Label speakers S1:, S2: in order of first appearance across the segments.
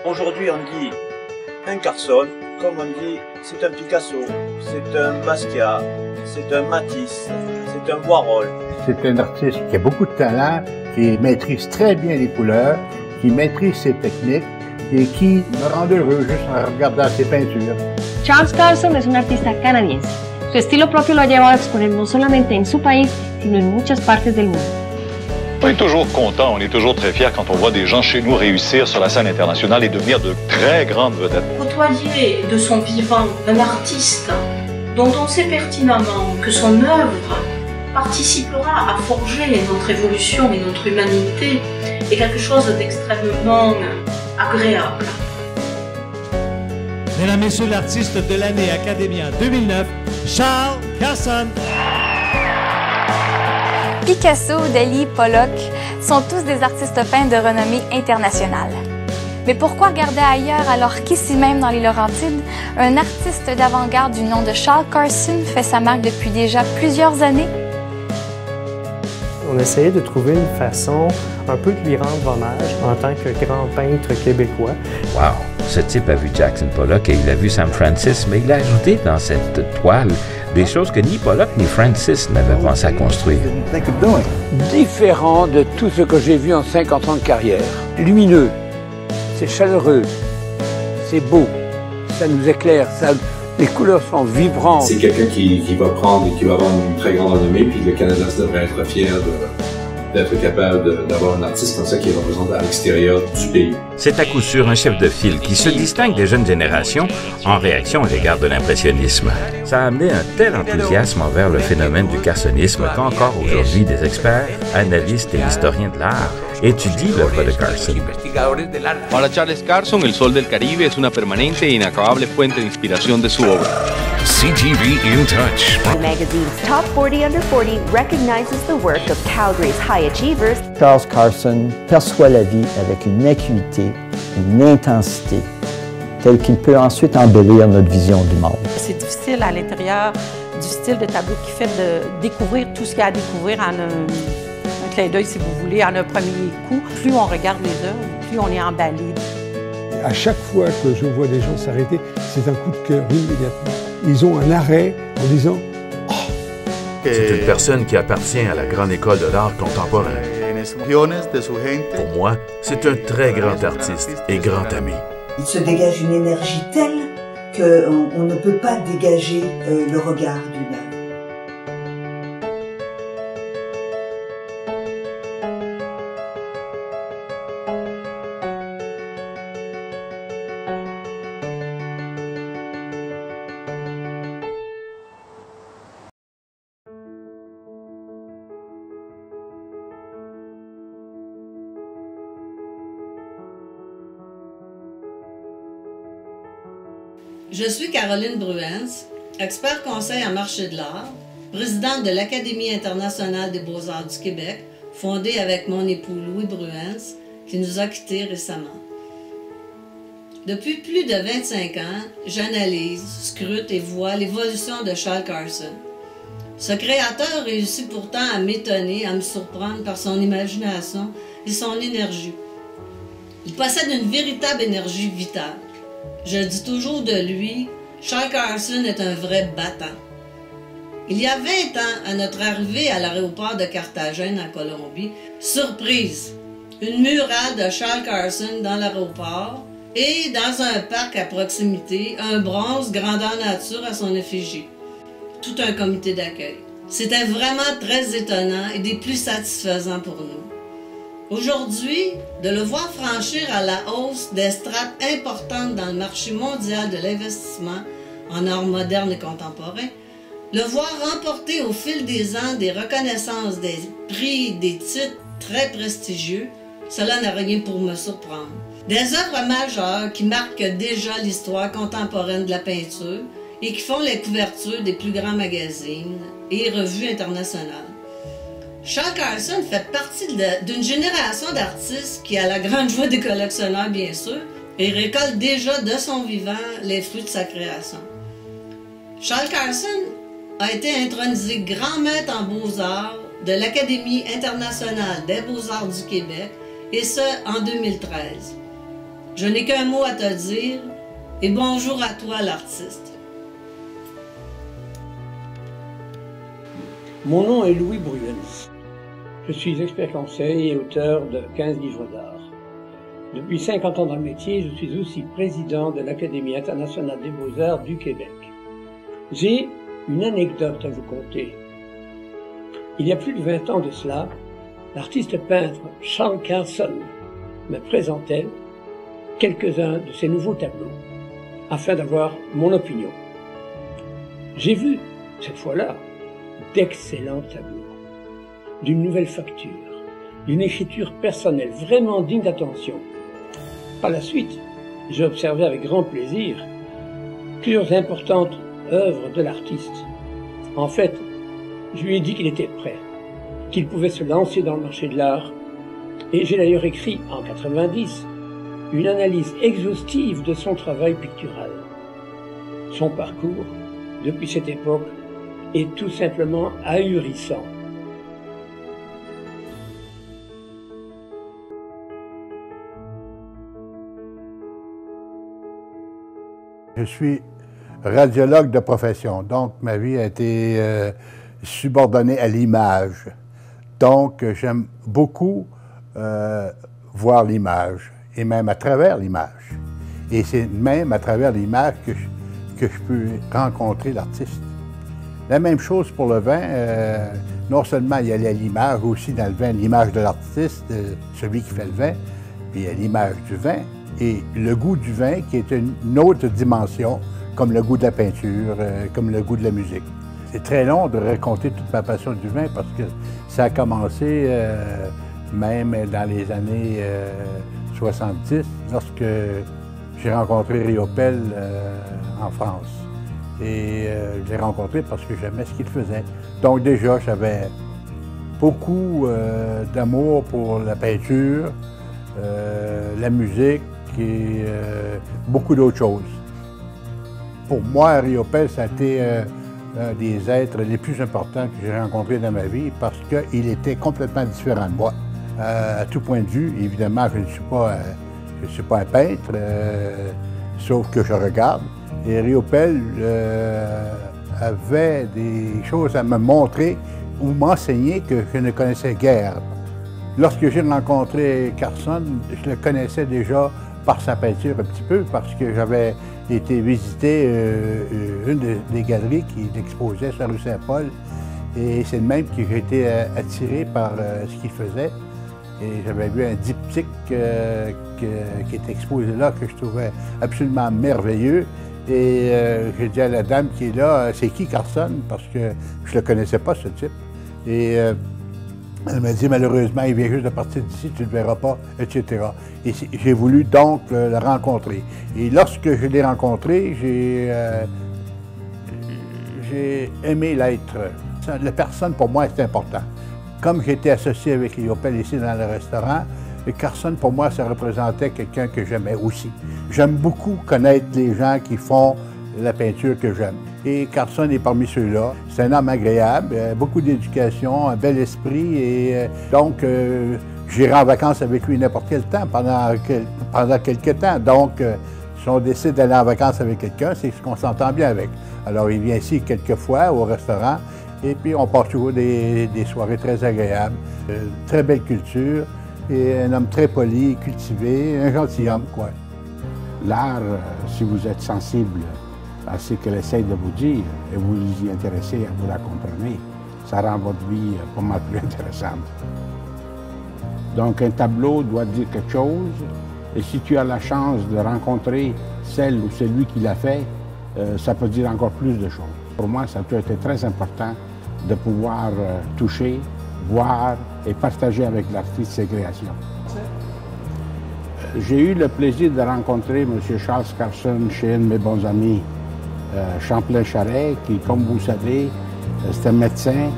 S1: Aujourd'hui, on dit un Carson, comme on dit c'est un Picasso, c'est un Basquiat, c'est un Matisse, c'est un Warhol.
S2: C'est un artiste qui a beaucoup de talent, qui maîtrise très bien les couleurs, qui maîtrise ses techniques et qui me rend heureux juste en regardant ses peintures.
S3: Charles Carson es un artista canadiense. Su estilo propio lo ha llevado a exponer no solamente en su país, sino en muchas partes del mundo.
S4: On est toujours content, on est toujours très fiers quand on voit des gens chez nous réussir sur la scène internationale et devenir de très grandes vedettes.
S5: Côtoyer de son vivant un artiste dont on sait pertinemment que son œuvre participera à forger notre évolution et notre humanité est quelque chose d'extrêmement agréable.
S6: Mesdames et messieurs, l'artiste de l'année Academia 2009, Charles Carson.
S7: Picasso, Dali, Pollock sont tous des artistes peints de renommée internationale. Mais pourquoi regarder ailleurs alors qu'ici même dans les Laurentides, un artiste d'avant-garde du nom de Charles Carson fait sa marque depuis déjà plusieurs années?
S8: On essayait de trouver une façon un peu de lui rendre hommage en tant que grand peintre québécois.
S9: Wow! Ce type a vu Jackson Pollock et il a vu Sam Francis, mais il a ajouté dans cette toile des choses que ni Pollock ni Francis n'avaient pensé à construire.
S10: Différent de tout ce que j'ai vu en 50 ans de carrière. Lumineux, c'est chaleureux, c'est beau, ça nous éclaire, les couleurs sont vibrantes.
S11: C'est quelqu'un qui va prendre et qui va avoir une très grande renommée, puis le Canada devrait être fier d'être capable d'avoir un artiste comme ça qui représente à l'extérieur du pays.
S9: C'est à coup sûr un chef de file qui se distingue des jeunes générations en réaction à l'égard de l'impressionnisme. Ça a amené un tel enthousiasme envers le phénomène du carsonisme qu'encore aujourd'hui des experts, analystes et historiens de l'art étudient l'œuvre de Carson.
S12: Para Charles Carson, el sol del Caribe es una permanente e inacabable fuente de inspiración de su obra.
S13: CTV In Touch.
S14: The magazine's Top 40 Under 40 recognizes the work of Calgary's high achievers.
S15: Charles Carson perçoit la vie avec une acuité, une intensité, telle qu'il peut ensuite embellir notre vision du monde.
S16: C'est difficile à l'intérieur du style de tableau qui fait de découvrir tout ce qu'il y a à découvrir en un clin d'œil, si vous voulez, en un premier coup. Plus on regarde les œuvres, plus on est emballé.
S17: À chaque fois que je vois des gens s'arrêter, c'est un coup de cœur immédiatement. Ils ont un arrêt en disant « Oh !»
S18: C'est une personne qui appartient à la grande école de l'art contemporain. Pour moi, c'est un très grand artiste et grand ami.
S19: Il se dégage une énergie telle qu'on ne peut pas dégager le regard d'une œuvre.
S20: Je suis Caroline Bruens, expert conseil en marché de l'art, présidente de l'Académie internationale des beaux-arts du Québec, fondée avec mon époux Louis Bruens, qui nous a quittés récemment. Depuis plus de 25 ans, j'analyse, scrute et vois l'évolution de Charles Carson. Ce créateur réussit pourtant à m'étonner, à me surprendre par son imagination et son énergie. Il possède une véritable énergie vitale. Je dis toujours de lui, Charles Carson est un vrai battant. Il y a 20 ans, à notre arrivée à l'aéroport de Carthagène en Colombie, surprise, une murale de Charles Carson dans l'aéroport et dans un parc à proximité, un bronze grandeur nature à son effigie. Tout un comité d'accueil. C'était vraiment très étonnant et des plus satisfaisants pour nous. Aujourd'hui, de le voir franchir à la hausse des strates importantes dans le marché mondial de l'investissement en art moderne et contemporain, le voir remporter au fil des ans des reconnaissances, des prix, des titres très prestigieux, cela n'a rien pour me surprendre. Des œuvres majeures qui marquent déjà l'histoire contemporaine de la peinture et qui font les couvertures des plus grands magazines et revues internationales. Charles Carson fait partie d'une génération d'artistes qui a la grande joie des collectionneurs, bien sûr, et récolte déjà de son vivant les fruits de sa création. Charles Carson a été intronisé grand maître en beaux-arts de l'Académie internationale des beaux-arts du Québec, et ce, en 2013. Je n'ai qu'un mot à te dire et bonjour à toi l'artiste.
S10: Mon nom est Louis Bruens. Je suis expert conseil et auteur de 15 livres d'art. Depuis 50 ans dans le métier, je suis aussi président de l'Académie internationale des beaux-arts du Québec. J'ai une anecdote à vous conter. Il y a plus de 20 ans de cela, l'artiste peintre Charles Carson me présentait quelques-uns de ses nouveaux tableaux afin d'avoir mon opinion. J'ai vu, cette fois-là, d'excellents tableaux, d'une nouvelle facture, d'une écriture personnelle vraiment digne d'attention. Par la suite, j'ai observé avec grand plaisir plusieurs importantes œuvres de l'artiste. En fait, je lui ai dit qu'il était prêt, qu'il pouvait se lancer dans le marché de l'art, et j'ai d'ailleurs écrit en 90 une analyse exhaustive de son travail pictural. Son parcours, depuis cette époque, est tout simplement ahurissant.
S2: Je suis radiologue de profession, donc ma vie a été subordonnée à l'image. Donc j'aime beaucoup voir l'image, et même à travers l'image. Et c'est même à travers l'image que je peux rencontrer l'artiste. La même chose pour le vin, non seulement il y a l'image, aussi dans le vin, l'image de l'artiste, celui qui fait le vin, puis il y a l'image du vin, et le goût du vin qui est une autre dimension, comme le goût de la peinture, comme le goût de la musique. C'est très long de raconter toute ma passion du vin parce que ça a commencé même dans les années 70, lorsque j'ai rencontré Riopelle en France. Et je l'ai rencontré parce que j'aimais ce qu'il faisait. Donc déjà, j'avais beaucoup d'amour pour la peinture, la musique et beaucoup d'autres choses. Pour moi, Riopelle, ça a été un des êtres les plus importants que j'ai rencontrés dans ma vie parce qu'il était complètement différent de moi. À tout point de vue, évidemment, je ne suis pas un peintre, sauf que je regarde. Et Riopelle avait des choses à me montrer ou m'enseigner que je ne connaissais guère. Lorsque j'ai rencontré Carson, je le connaissais déjà par sa peinture un petit peu, parce que j'avais été visiter une des galeries qui l'exposait sur la rue Saint-Paul. Et c'est le même que j'ai été attiré par ce qu'il faisait. Et j'avais vu un diptyque qui était exposé là, que je trouvais absolument merveilleux. Et j'ai dit à la dame qui est là, c'est qui Carson? Parce que je ne le connaissais pas, ce type. Et elle m'a dit, malheureusement, il vient juste de partir d'ici, tu ne le verras pas, etc. Et j'ai voulu donc le rencontrer. Et lorsque je l'ai rencontré, j'ai aimé l'être. La personne, pour moi, est important. Comme j'étais associé avec Riopelle ici dans le restaurant, Carson, pour moi, ça représentait quelqu'un que j'aimais aussi. J'aime beaucoup connaître les gens qui font la peinture que j'aime. Et Carson est parmi ceux-là. C'est un homme agréable, beaucoup d'éducation, un bel esprit. Et donc, j'irai en vacances avec lui n'importe quel temps, pendant quelques temps. Donc, si on décide d'aller en vacances avec quelqu'un, c'est qu'on s'entend bien avec. Alors, il vient ici quelques fois au restaurant. Et puis, on passe toujours des soirées très agréables. Très belle culture. Et un homme très poli, cultivé, un gentilhomme, quoi.
S21: L'art, si vous êtes sensible à ce qu'elle essaye de vous dire et vous y intéressez, vous la comprenez, ça rend votre vie pas mal plus intéressante. Donc un tableau doit dire quelque chose, et si tu as la chance de rencontrer celle ou celui qui l'a fait, ça peut dire encore plus de choses. Pour moi, ça a été très important de pouvoir toucher, voir et partager avec l'artiste ses créations. J'ai eu le plaisir de rencontrer M. Charles Carson chez un de mes bons amis, Champlain-Charret, qui, comme vous le savez, c'est un médecin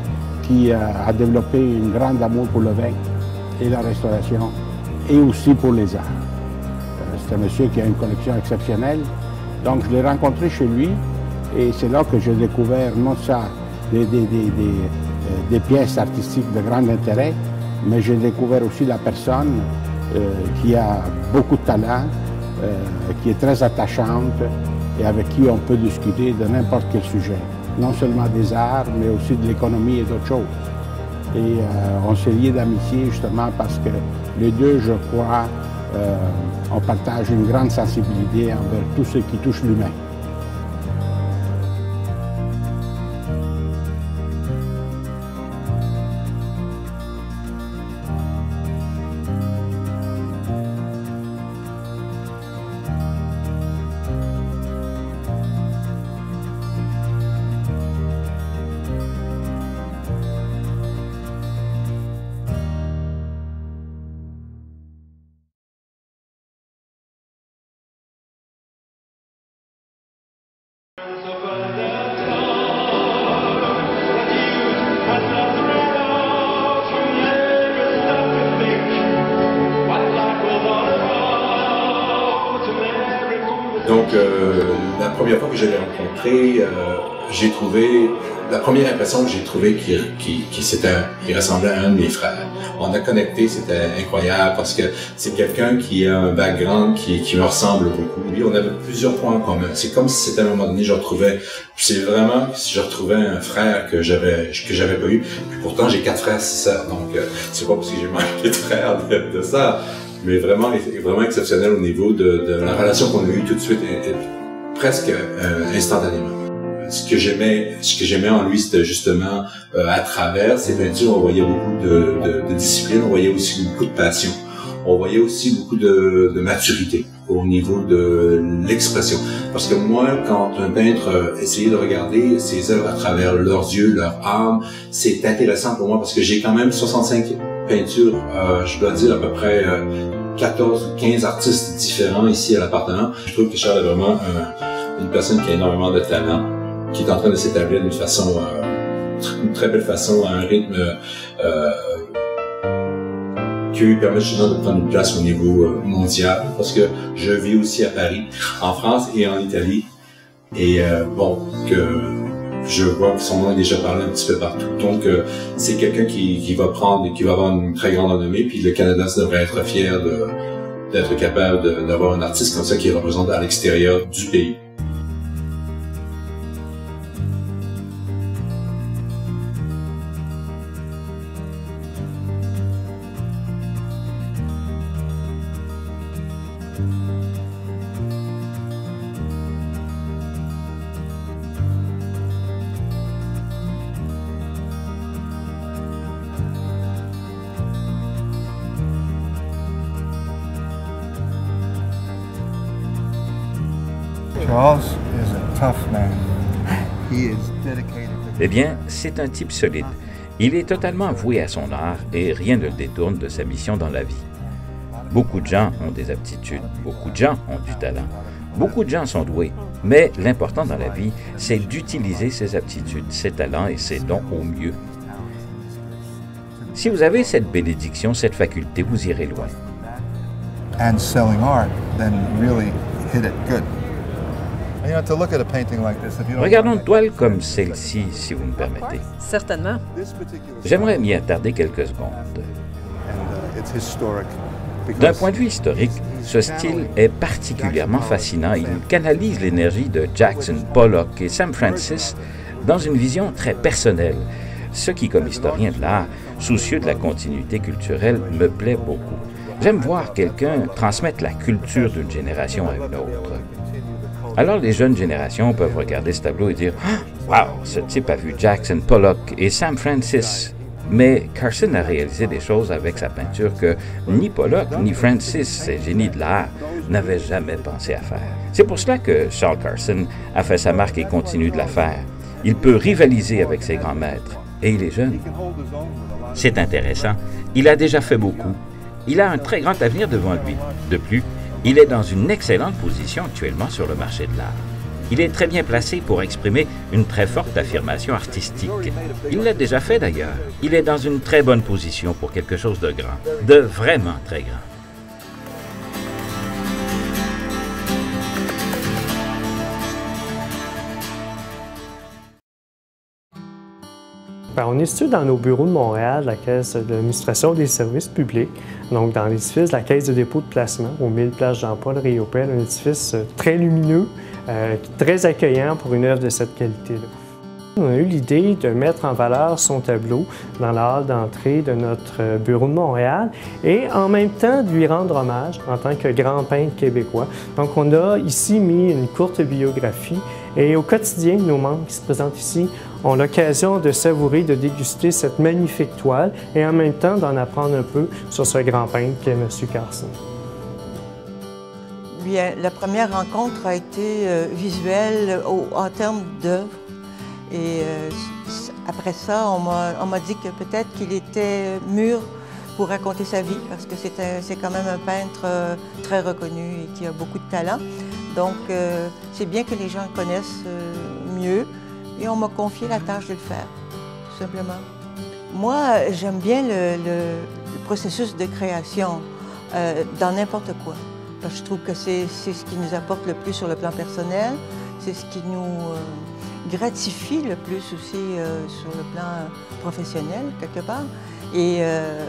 S21: qui a développé une grande amour pour le vin et la restauration, et aussi pour les arts. C'est un monsieur qui a une collection exceptionnelle. Donc je l'ai rencontré chez lui, et c'est là que j'ai découvert non seulement des pièces artistiques de grand intérêt, mais j'ai découvert aussi la personne qui a beaucoup de talent qui est très attachante et avec qui on peut discuter de n'importe quel sujet. Non seulement des arts, mais aussi de l'économie et d'autres choses. Et on s'est liés d'amitié justement parce que les deux, je crois, on partage une grande sensibilité envers tout ce qui touche l'humain.
S11: Donc, la première fois que je l'ai rencontré, j'ai trouvé, la première impression que j'ai trouvé qu'il ressemblait à un de mes frères. On a connecté, c'était incroyable parce que c'est quelqu'un qui a un background qui me ressemble beaucoup. Lui, on avait plusieurs points en commun. C'est comme si c'était à un moment donné, je retrouvais un frère que j'avais pas eu. Puis pourtant, j'ai 4 frères, 6 sœurs. Donc, c'est pas parce que j'ai manqué de frères de ça. Mais vraiment exceptionnel au niveau de la relation qu'on a eue tout de suite, presque instantanément. Ce que j'aimais en lui, c'était justement, à travers ses peintures, on voyait beaucoup de discipline, on voyait aussi beaucoup de passion, on voyait aussi beaucoup de maturité au niveau de l'expression. Parce que moi, quand un peintre essayait de regarder ses œuvres à travers leurs yeux, leur âme, c'est intéressant pour moi parce que j'ai quand même 65 peintures, je dois dire à peu près 14 ou 15 artistes différents ici à l'appartement. Je trouve que Charles est vraiment une personne qui a énormément de talent, qui est en train de s'établir d'une façon, une très belle façon, à un rythme qui lui permet justement de prendre une place au niveau mondial, parce que je vis aussi à Paris, en France et en Italie, et je vois que son nom est déjà parlé un petit peu partout. Donc, c'est quelqu'un qui va avoir une très grande renommée, puis le Canada devrait être fier d'être capable d'avoir un artiste comme ça qui représente à l'extérieur du pays.
S9: Eh bien, c'est un type solide. Il est totalement voué à son art et rien ne le détourne de sa mission dans la vie. Beaucoup de gens ont des aptitudes, beaucoup de gens ont du talent, beaucoup de gens sont doués, mais l'important dans la vie, c'est d'utiliser ses aptitudes, ses talents et ses dons au mieux. Si vous avez cette bénédiction, cette faculté, vous irez loin.
S1: And selling art, then really hit it good.
S9: Regardons une toile comme celle-ci, si vous me permettez.
S22: Certainement.
S9: J'aimerais m'y attarder quelques secondes. D'un point de vue historique, ce style est particulièrement fascinant. Il canalise l'énergie de Jackson Pollock et Sam Francis dans une vision très personnelle, ce qui, comme historien de l'art, soucieux de la continuité culturelle, me plaît beaucoup. J'aime voir quelqu'un transmettre la culture d'une génération à une autre. Alors les jeunes générations peuvent regarder ce tableau et dire « Wow, ce type a vu Jackson Pollock et Sam Francis ». Mais Carson a réalisé des choses avec sa peinture que ni Pollock ni Francis, ces génies de l'art, n'avaient jamais pensé à faire. C'est pour cela que Charles Carson a fait sa marque et continue de la faire. Il peut rivaliser avec ses grands maîtres, et il est jeune. C'est intéressant, il a déjà fait beaucoup. Il a un très grand avenir devant lui. De plus, il est dans une excellente position actuellement sur le marché de l'art. Il est très bien placé pour exprimer une très forte affirmation artistique. Il l'a déjà fait d'ailleurs. Il est dans une très bonne position pour quelque chose de grand, de vraiment très grand.
S8: Bien, on est situé dans nos bureaux de Montréal, la Caisse de l'administration des services publics, donc dans l'édifice de la Caisse de dépôt de placement, au 1000 place Jean-Paul Riopelle, un édifice très lumineux, très accueillant pour une œuvre de cette qualité-là. On a eu l'idée de mettre en valeur son tableau dans la halle d'entrée de notre bureau de Montréal et en même temps de lui rendre hommage en tant que grand peintre québécois. Donc on a ici mis une courte biographie et au quotidien, nos membres qui se présentent ici ont l'occasion de savourer, de déguster cette magnifique toile et en même temps d'en apprendre un peu sur ce grand peintre qu'est M. Carson.
S3: Bien, la première rencontre a été visuelle en termes d'œuvre. Et après ça, on m'a dit que peut-être qu'il était mûr pour raconter sa vie, parce que c'est quand même un peintre très reconnu et qui a beaucoup de talent. Donc, c'est bien que les gens le connaissent mieux. Et on m'a confié la tâche de le faire, tout simplement. Moi, j'aime bien le processus de création dans n'importe quoi. Parce que je trouve que c'est ce qui nous apporte le plus sur le plan personnel, c'est ce qui nous gratifie le plus aussi sur le plan professionnel, quelque part. Et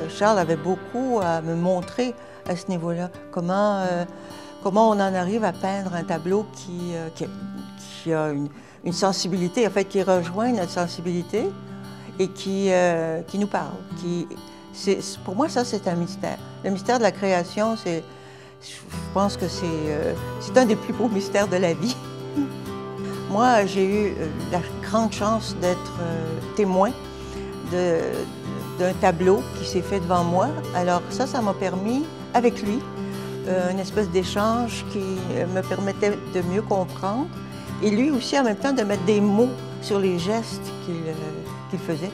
S3: Charles avait beaucoup à me montrer à ce niveau-là, comment on en arrive à peindre un tableau qui a une sensibilité, en fait, qui rejoint notre sensibilité et qui nous parle. Pour moi, ça, c'est un mystère. Le mystère de la création, je pense que c'est un des plus beaux mystères de la vie. Moi, j'ai eu la grande chance d'être témoin d'un tableau qui s'est fait devant moi. Alors ça m'a permis, avec lui, une espèce d'échange qui me permettait de mieux comprendre. Et lui aussi, en même temps, de mettre des mots sur les gestes qu'il faisait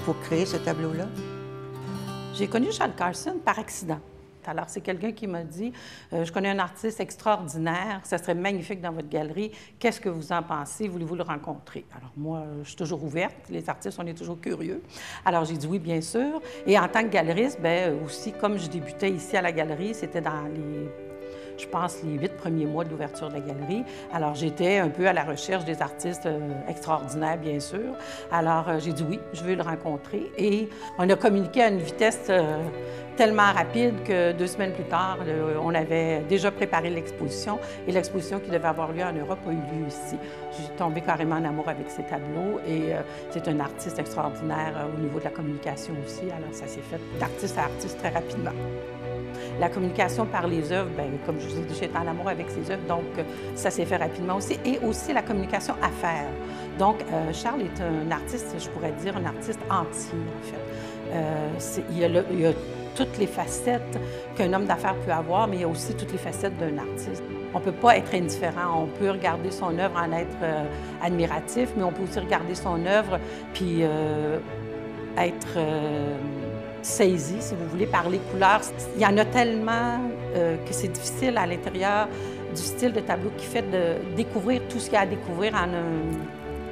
S3: pour créer ce tableau-là.
S16: J'ai connu Charles Carson par accident. Alors, c'est quelqu'un qui m'a dit je connais un artiste extraordinaire, ça serait magnifique dans votre galerie. Qu'est-ce que vous en pensez? Voulez-vous le rencontrer? Alors, moi, je suis toujours ouverte. Les artistes, on est toujours curieux. Alors, j'ai dit oui, bien sûr. Et en tant que galeriste, bien aussi, comme je débutais ici à la galerie, c'était dans je pense, les 8 premiers mois de l'ouverture de la galerie. Alors, j'étais un peu à la recherche des artistes extraordinaires, bien sûr. Alors, j'ai dit oui, je veux le rencontrer. Et on a communiqué à une vitesse tellement rapide que 2 semaines plus tard, on avait déjà préparé l'exposition. Et l'exposition qui devait avoir lieu en Europe a eu lieu ici. Je suis tombée carrément en amour avec ces tableaux. Et c'est un artiste extraordinaire au niveau de la communication aussi. Alors, ça s'est fait d'artiste à artiste très rapidement. La communication par les œuvres, bien, comme je vous ai dit, j'étais en amour avec ces œuvres, donc ça s'est fait rapidement aussi. Et aussi la communication à faire. Donc, Charles est un artiste, je pourrais dire, un artiste entier, en fait. Il y a toutes les facettes qu'un homme d'affaires peut avoir, mais il y a aussi toutes les facettes d'un artiste. On ne peut pas être indifférent. On peut regarder son œuvre en être admiratif, mais on peut aussi regarder son œuvre puis être saisi, si vous voulez, par les couleurs. Il y en a tellement que c'est difficile à l'intérieur du style de tableau qui fait de découvrir tout ce qu'il y a à découvrir en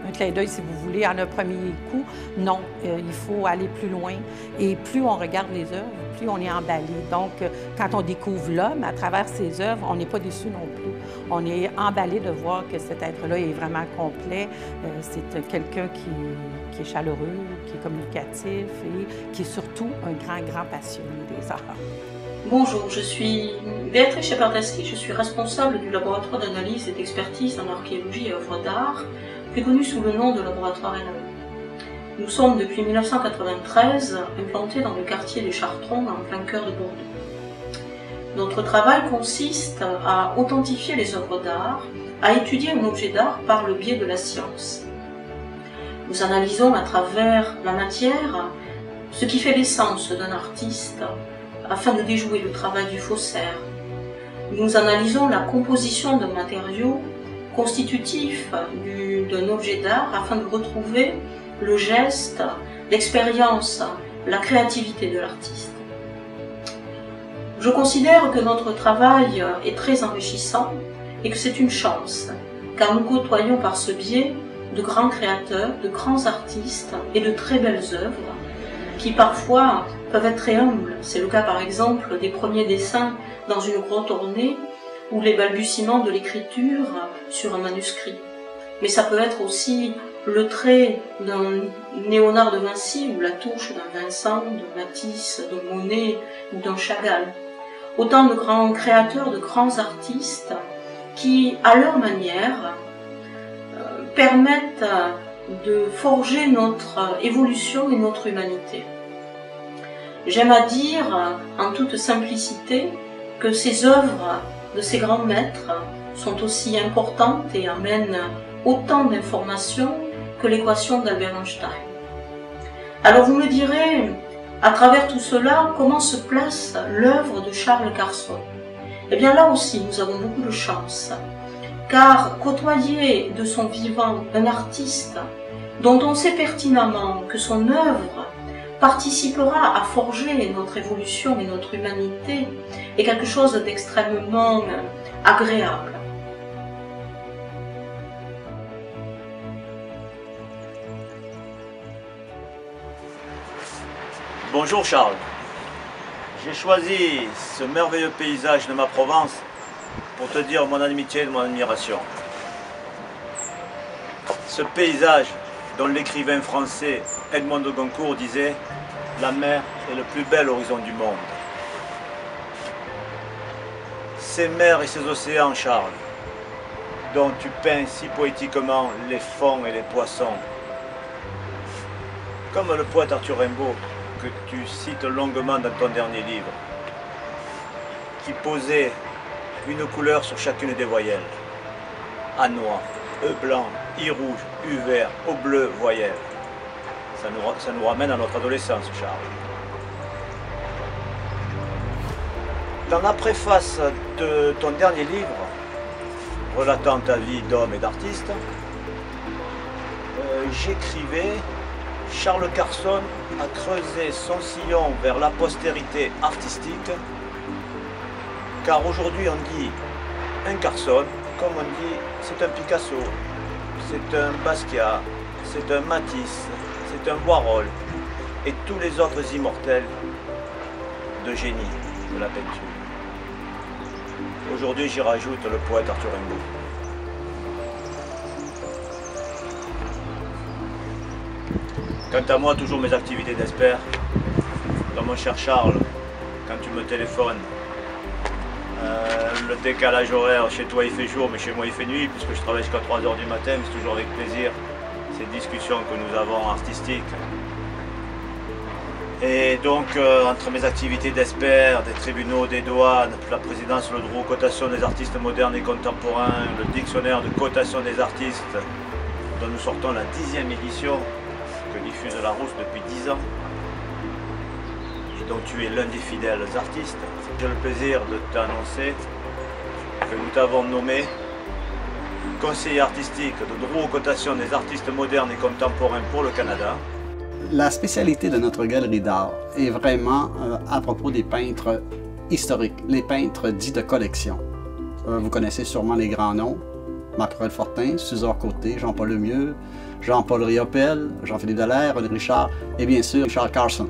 S16: un clin d'œil, si vous voulez, en un premier coup. Non, il faut aller plus loin. Et plus on regarde les œuvres, plus on est emballé. Donc, quand on découvre l'homme à travers ses œuvres, on n'est pas déçu non plus. On est emballé de voir que cet être-là est vraiment complet. C'est quelqu'un qui est chaleureux, qui est communicatif et qui est surtout un grand passionné des arts.
S5: Bonjour, je suis Béatrice Shepardowski, je suis responsable du laboratoire d'analyse et d'expertise en archéologie et œuvres d'art, plus connu sous le nom de laboratoire NAE. Nous sommes depuis 1993 implantés dans le quartier des Chartrons, en plein cœur de Bordeaux. Notre travail consiste à authentifier les œuvres d'art, à étudier un objet d'art par le biais de la science. Nous analysons à travers la matière ce qui fait l'essence d'un artiste afin de déjouer le travail du faussaire. Nous analysons la composition d'un matériau constitutif d'un objet d'art afin de retrouver le geste, l'expérience, la créativité de l'artiste. Je considère que notre travail est très enrichissant et que c'est une chance, car nous côtoyons par ce biais de grands créateurs, de grands artistes et de très belles œuvres qui parfois peuvent être très humbles. C'est le cas par exemple des premiers dessins dans une grotte ornée ou les balbutiements de l'écriture sur un manuscrit. Mais ça peut être aussi le trait d'un Léonard de Vinci ou la touche d'un Vincent, de Matisse, de Monet ou d'un Chagall. Autant de grands créateurs, de grands artistes qui, à leur manière, permettent de forger notre évolution et notre humanité. J'aime à dire, en toute simplicité, que ces œuvres de ces grands maîtres sont aussi importantes et amènent autant d'informations que l'équation d'Albert Einstein. Alors vous me direz, à travers tout cela, comment se place l'œuvre de Charles Carson? Eh bien là aussi, nous avons beaucoup de chance, car côtoyer de son vivant un artiste dont on sait pertinemment que son œuvre participera à forger notre évolution et notre humanité est quelque chose d'extrêmement agréable.
S4: Bonjour Charles, j'ai choisi ce merveilleux paysage de ma Provence pour te dire mon amitié et mon admiration. Ce paysage dont l'écrivain français Edmond de Goncourt disait « La mer est le plus bel horizon du monde ». Ces mers et ces océans, Charles, dont tu peins si poétiquement les fonds et les poissons, comme le poète Arthur Rimbaud, que tu cites longuement dans ton dernier livre, qui posait une couleur sur chacune des voyelles. A noir, E blanc, I rouge, U vert, O bleu, voyelle. Ça nous ramène à notre adolescence, Charles. Dans la préface de ton dernier livre, relatant ta vie d'homme et d'artiste, j'écrivais « Charles Carson a creusé son sillon vers la postérité artistique, car aujourd'hui on dit un Carson, comme on dit c'est un Picasso, c'est un Basquiat, c'est un Matisse, c'est un Warhol, et tous les autres immortels de génie de la peinture. Aujourd'hui j'y rajoute le poète Arthur Rimbaud. Quant à moi, toujours mes activités d'expert. Dans mon cher Charles, quand tu me téléphones, le décalage horaire, chez toi il fait jour, mais chez moi il fait nuit, puisque je travaille jusqu'à 3 h du matin, mais c'est toujours avec plaisir ces discussions que nous avons artistiques. Et donc, entre mes activités d'expert, des tribunaux, des douanes, la présidence, le droit aux cotations des artistes modernes et contemporains, le dictionnaire de cotation des artistes, dont nous sortons la 10e édition, que diffuse Larousse depuis 10 ans, et dont tu es l'un des fidèles artistes. J'ai le plaisir de t'annoncer que nous t'avons nommé conseiller artistique de droit aux cotations des artistes modernes et contemporains pour le Canada.
S22: La spécialité de notre galerie d'art est vraiment à propos des peintres historiques, les peintres dits de collection. Vous connaissez sûrement les grands noms, Marc-Aurèle Fortin, Suzor Côté, Jean-Paul Lemieux, Jean-Paul Riopel, Jean-Philippe Dallaire, René Richard et bien sûr Charles Carson.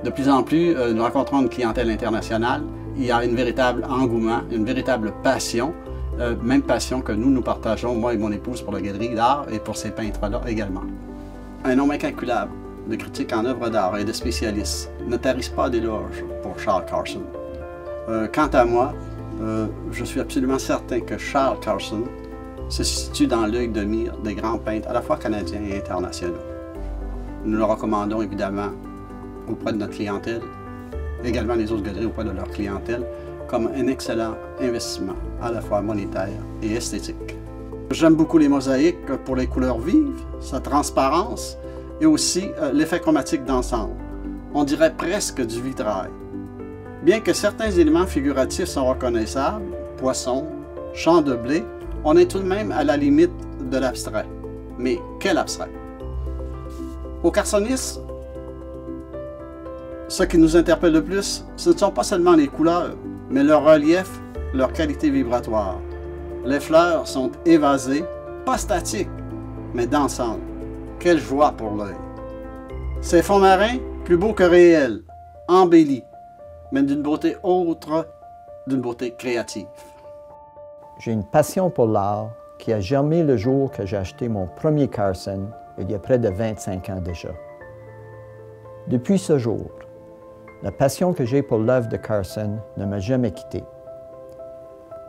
S22: De plus en plus, nous rencontrons une clientèle internationale. Il y a un véritable engouement, une véritable passion, même passion que nous partageons, moi et mon épouse, pour la galerie d'art et pour ces peintres-là également. Un nombre incalculable de critiques en œuvre d'art et de spécialistes ne tarissent pas d'éloges pour Charles Carson. Quant à moi, je suis absolument certain que Charles Carson se situe dans l'œil de mire des grands peintres, à la fois canadiens et internationaux. Nous le recommandons évidemment auprès de notre clientèle, également les autres galeries auprès de leur clientèle, comme un excellent investissement, à la fois monétaire et esthétique. J'aime beaucoup les mosaïques pour les couleurs vives, sa transparence et aussi l'effet chromatique d'ensemble. On dirait presque du vitrail. Bien que certains éléments figuratifs sont reconnaissables, poissons, champs de blé, on est tout de même à la limite de l'abstrait. Mais quel abstrait? Au carsonisme, ce qui nous interpelle le plus, ce ne sont pas seulement les couleurs, mais leur relief, leur qualité vibratoire. Les fleurs sont évasées, pas statiques, mais d'ensemble. Quelle joie pour l'œil! Ces fonds marins, plus beaux que réels, embellis, mais d'une beauté autre, d'une beauté créative.
S15: J'ai une passion pour l'art qui a germé le jour que j'ai acheté mon premier Carson, il y a près de 25 ans déjà. Depuis ce jour, la passion que j'ai pour l'œuvre de Carson ne m'a jamais quitté.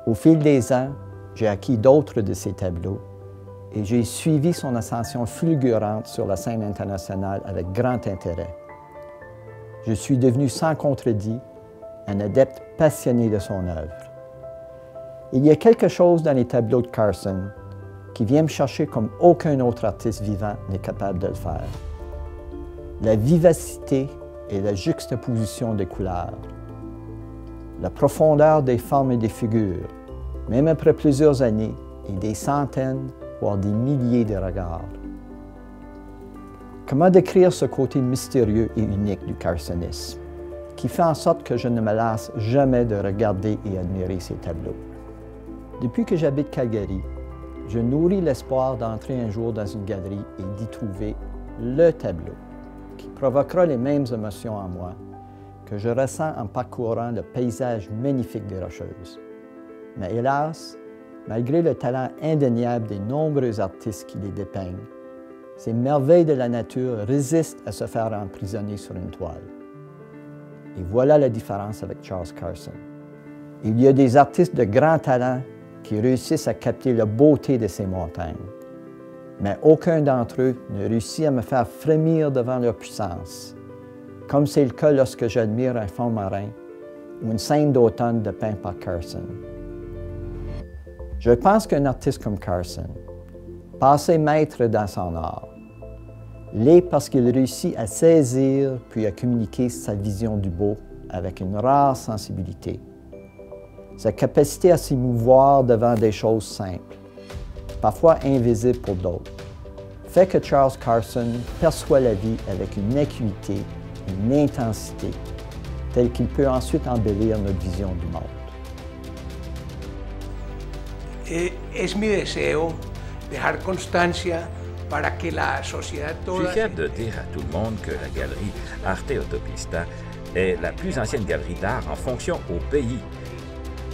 S15: Au fil des ans, j'ai acquis d'autres de ses tableaux et j'ai suivi son ascension fulgurante sur la scène internationale avec grand intérêt. Je suis devenu sans contredit un adepte passionné de son œuvre. Il y a quelque chose dans les tableaux de Carson qui vient me chercher comme aucun autre artiste vivant n'est capable de le faire. La vivacité et la juxtaposition des couleurs, la profondeur des formes et des figures, même après plusieurs années et des centaines, voire des milliers de regards. Comment décrire ce côté mystérieux et unique du carsonisme, qui fait en sorte que je ne me lasse jamais de regarder et admirer ces tableaux? Depuis que j'habite Calgary, je nourris l'espoir d'entrer un jour dans une galerie et d'y trouver le tableau qui provoquera les mêmes émotions en moi que je ressens en parcourant le paysage magnifique des Rocheuses. Mais hélas, malgré le talent indéniable des nombreux artistes qui les dépeignent, ces merveilles de la nature résistent à se faire emprisonner sur une toile. Et voilà la différence avec Charles Carson. Il y a des artistes de grand talent qui réussissent à capter la beauté de ces montagnes. Mais aucun d'entre eux ne réussit à me faire frémir devant leur puissance, comme c'est le cas lorsque j'admire un fond marin ou une scène d'automne peint par Carson. Je pense qu'un artiste comme Carson, passé maître dans son art, l'est parce qu'il réussit à saisir puis à communiquer sa vision du beau avec une rare sensibilité. Sa capacité à s'émouvoir devant des choses simples, parfois invisibles pour d'autres, fait que Charles Carson perçoit la vie avec une acuité, une intensité, telle qu'il peut ensuite embellir notre vision du monde.
S6: Es mi deseo dejar constancia para que la sociedad
S9: toda... Je suis fier de dire à tout le monde que la galerie Arte Autopista est la plus ancienne galerie d'art en fonction au pays.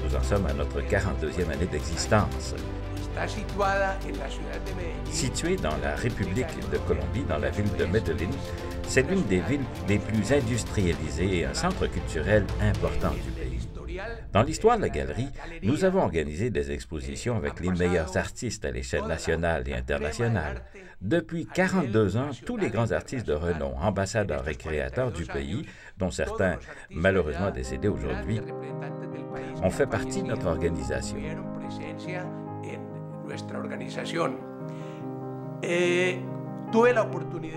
S9: Nous en sommes à notre 42e année d'existence. Située dans la République de Colombie, dans la ville de Medellín, c'est l'une des villes les plus industrialisées et un centre culturel important du pays. Dans l'histoire de la galerie, nous avons organisé des expositions avec les meilleurs artistes à l'échelle nationale et internationale. Depuis 42 ans, tous les grands artistes de renom, ambassadeurs et créateurs du pays, dont certains malheureusement décédés aujourd'hui, ont fait partie de notre organisation.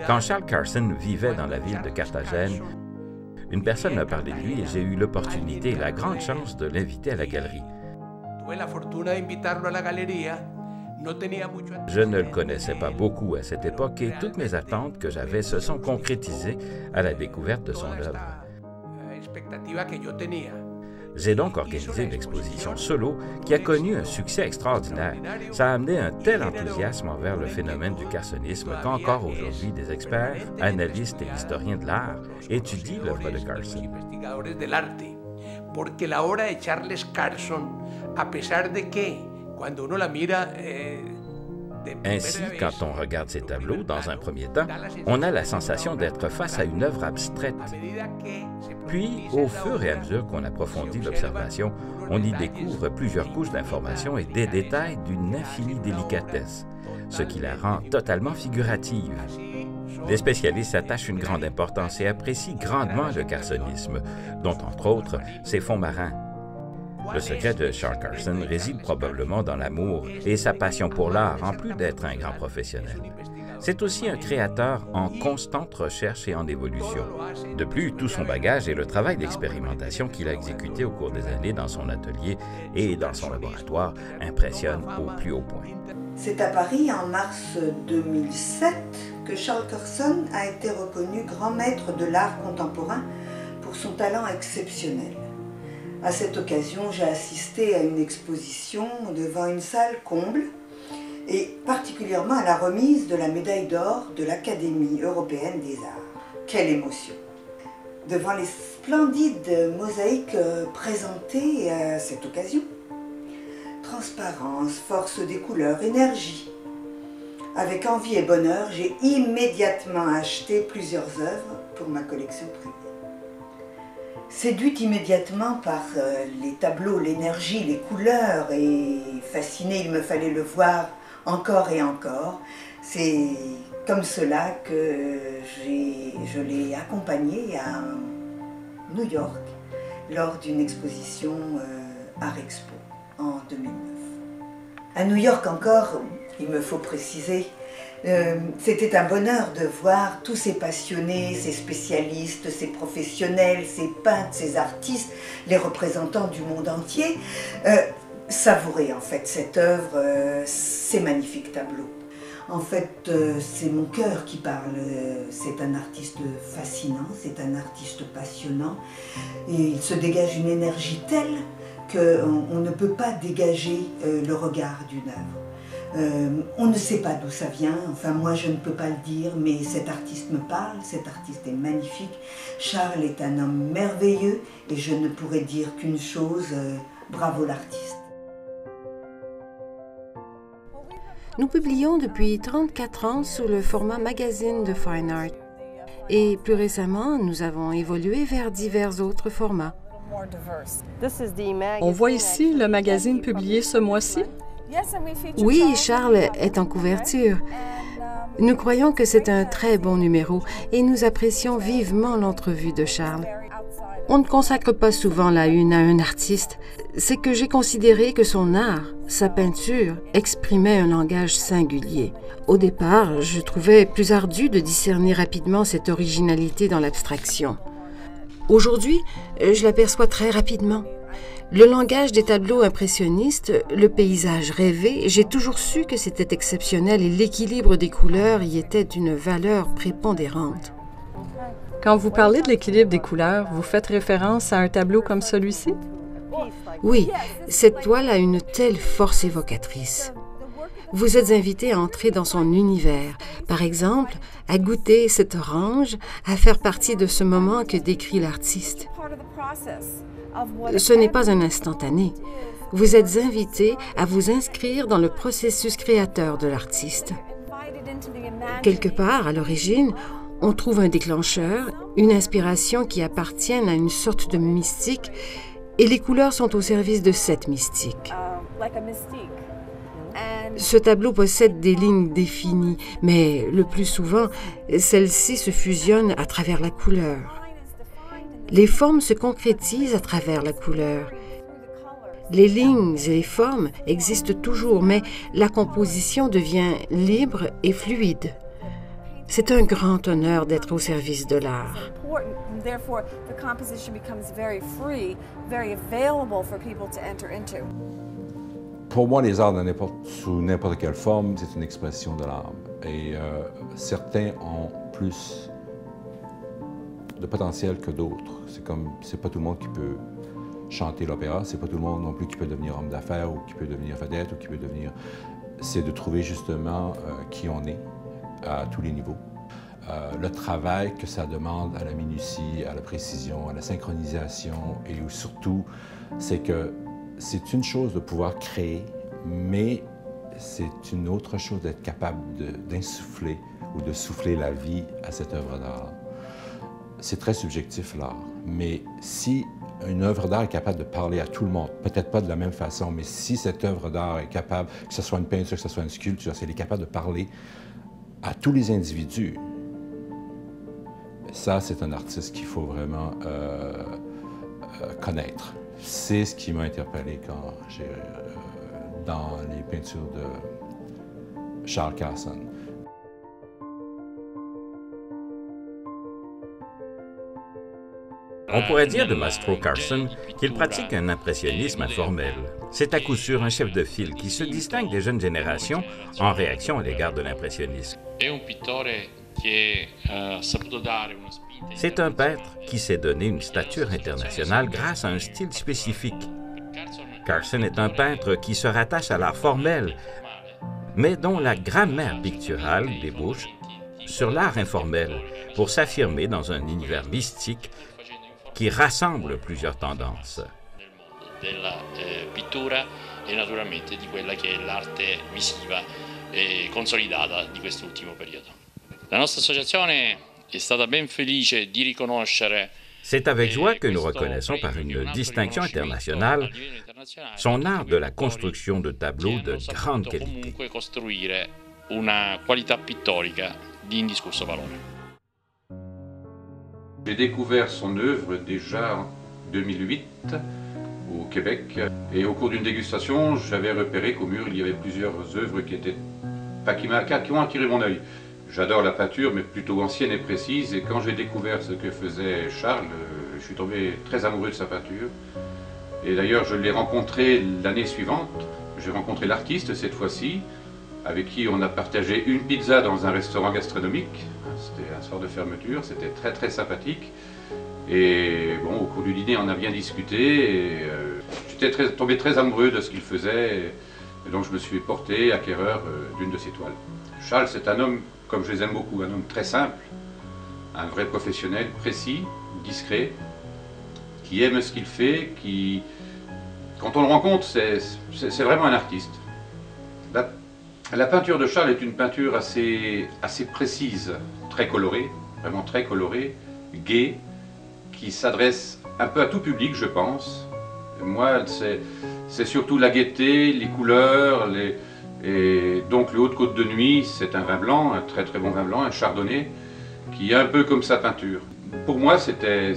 S9: Quand Charles Carson vivait dans la ville de Carthagène, une personne m'a parlé de lui et j'ai eu l'opportunité et la grande chance de l'inviter à la galerie. Je ne le connaissais pas beaucoup à cette époque et toutes mes attentes que j'avais se sont concrétisées à la découverte de son œuvre. J'ai donc organisé une exposition solo qui a connu un succès extraordinaire. Ça a amené un tel enthousiasme envers le phénomène du carsonisme qu'encore aujourd'hui des experts, analystes et historiens de l'art étudient l'œuvre de Carson.
S6: Porque la obra de Charles Carson, a pesar de que, cuando uno la mira,
S9: Ainsi, quand on regarde ces tableaux, dans un premier temps, on a la sensation d'être face à une œuvre abstraite. Puis, au fur et à mesure qu'on approfondit l'observation, on y découvre plusieurs couches d'informations et des détails d'une infinie délicatesse, ce qui la rend totalement figurative. Les spécialistes attachent une grande importance et apprécient grandement le carsonisme, dont, entre autres, ses fonds marins. Le secret de Charles Carson réside probablement dans l'amour et sa passion pour l'art, en plus d'être un grand professionnel. C'est aussi un créateur en constante recherche et en évolution. De plus, tout son bagage et le travail d'expérimentation qu'il a exécuté au cours des années dans son atelier et dans son laboratoire impressionnent au plus haut point.
S19: C'est à Paris, en mars 2007, que Charles Carson a été reconnu grand maître de l'art contemporain pour son talent exceptionnel. À cette occasion, j'ai assisté à une exposition devant une salle comble et particulièrement à la remise de la médaille d'or de l'Académie européenne des arts. Quelle émotion! Devant les splendides mosaïques présentées à cette occasion, Transparence, force des couleurs, énergie. Avec envie et bonheur, j'ai immédiatement acheté plusieurs œuvres pour ma collection privée. Séduite immédiatement par les tableaux, l'énergie, les couleurs et fascinée, il me fallait le voir encore et encore. C'est comme cela que je l'ai accompagné à New York lors d'une exposition Art Expo en 2009. À New York encore, il me faut préciser, c'était un bonheur de voir tous ces passionnés, ces spécialistes, ces professionnels, ces peintres, ces artistes, les représentants du monde entier, savourer en fait cette œuvre, ces magnifiques tableaux. En fait, c'est mon cœur qui parle. C'est un artiste fascinant, c'est un artiste passionnant. Et il se dégage une énergie telle qu'on ne peut pas dégager le regard d'une œuvre. On ne sait pas d'où ça vient, enfin moi je ne peux pas le dire, mais cet artiste me parle, cet artiste est magnifique. Charles est un homme merveilleux et je ne pourrais dire qu'une chose, bravo l'artiste.
S7: Nous publions depuis 34 ans sous le format magazine de Fine Art. Et plus récemment, nous avons évolué vers divers autres formats.
S12: On voit ici le magazine publié ce mois-ci?
S7: Oui, Charles est en couverture. Nous croyons que c'est un très bon numéro et nous apprécions vivement l'entrevue de Charles. On ne consacre pas souvent la une à un artiste. C'est que j'ai considéré que son art, sa peinture, exprimait un langage singulier. Au départ, je trouvais plus ardu de discerner rapidement cette originalité dans l'abstraction. Aujourd'hui, je l'aperçois très rapidement. Le langage des tableaux impressionnistes, le paysage rêvé, j'ai toujours su que c'était exceptionnel et l'équilibre des couleurs y était d'une valeur prépondérante.
S12: Quand vous parlez de l'équilibre des couleurs, vous faites référence à un tableau comme celui-ci?
S7: Oui, cette toile a une telle force évocatrice. Vous êtes invité à entrer dans son univers, par exemple, à goûter cette orange, à faire partie de ce moment que décrit l'artiste. Ce n'est pas un instantané. Vous êtes invité à vous inscrire dans le processus créateur de l'artiste. Quelque part, à l'origine, on trouve un déclencheur, une inspiration qui appartiennent à une sorte de mystique, et les couleurs sont au service de cette mystique. Ce tableau possède des lignes définies, mais le plus souvent, celles-ci se fusionnent à travers la couleur. Les formes se concrétisent à travers la couleur. Les lignes et les formes existent toujours, mais la composition devient libre et fluide. C'est un grand honneur d'être au service de l'art.
S23: Pour moi, les arts, sous n'importe quelle forme, c'est une expression de l'âme. Et certains ont plus de potentiel que d'autres. C'est pas tout le monde qui peut chanter l'opéra, c'est pas tout le monde non plus qui peut devenir homme d'affaires ou qui peut devenir vedette ou qui peut devenir... C'est de trouver justement qui on est à tous les niveaux. Le travail que ça demande à la minutie, à la précision, à la synchronisation et surtout, c'est que c'est une chose de pouvoir créer, mais c'est une autre chose d'être capable d'insuffler ou de souffler la vie à cette œuvre d'art. C'est très subjectif, l'art, mais si une œuvre d'art est capable de parler à tout le monde, peut-être pas de la même façon, mais si cette œuvre d'art est capable, que ce soit une peinture, que ce soit une sculpture, si elle est capable de parler à tous les individus, ça, c'est un artiste qu'il faut vraiment connaître. C'est ce qui m'a interpellé quand dans les peintures de Charles Carson.
S9: On pourrait dire de Mastro Carson qu'il pratique un impressionnisme informel. C'est à coup sûr un chef de file qui se distingue des jeunes générations en réaction à l'égard de l'impressionnisme. C'est un peintre qui s'est donné une stature internationale grâce à un style spécifique. Carson est un peintre qui se rattache à l'art formel, mais dont la grammaire picturale débouche sur l'art informel pour s'affirmer dans un univers mystique qui rassemble plusieurs tendances.
S13: e naturalmente di quella che è l'arte visiva consolidata di quest'ultimo periodo. La nostra associazione è stata ben felice di riconoscere.
S9: C'est avec joie que nous reconnaissons par une distinction internationale son art de la construction de tableaux de grande qualité.
S13: Comunque costruire una qualità pittorica di indiscusso valore.
S14: J'ai découvert son œuvre déjà en 2008 au Québec et au cours d'une dégustation, j'avais repéré qu'au mur il y avait plusieurs œuvres qui ont attiré mon œil. J'adore la peinture, mais plutôt ancienne et précise, et quand j'ai découvert ce que faisait Charles, je suis tombé très amoureux de sa peinture. Et d'ailleurs, je l'ai rencontré l'année suivante. J'ai rencontré l'artiste cette fois-ci, avec qui on a partagé une pizza dans un restaurant gastronomique. C'était un soir de fermeture, c'était très très sympathique. Et bon, au cours du dîner, on a bien discuté, et j'étais tombé très amoureux de ce qu'il faisait, et donc je me suis porté acquéreur d'une de ses toiles. Charles, c'est un homme, comme je les aime beaucoup, un homme très simple, un vrai professionnel, précis, discret, qui aime ce qu'il fait, qui, quand on le rencontre, c'est vraiment un artiste. La peinture de Charles est une peinture assez précise, très colorée, vraiment très colorée, gaie, qui s'adresse un peu à tout public, je pense. Et moi, c'est surtout la gaieté, les couleurs, et donc le Haute-Côte de Nuit, c'est un vin blanc, un très très bon vin blanc, un chardonnay, qui est un peu comme sa peinture. Pour moi, c'était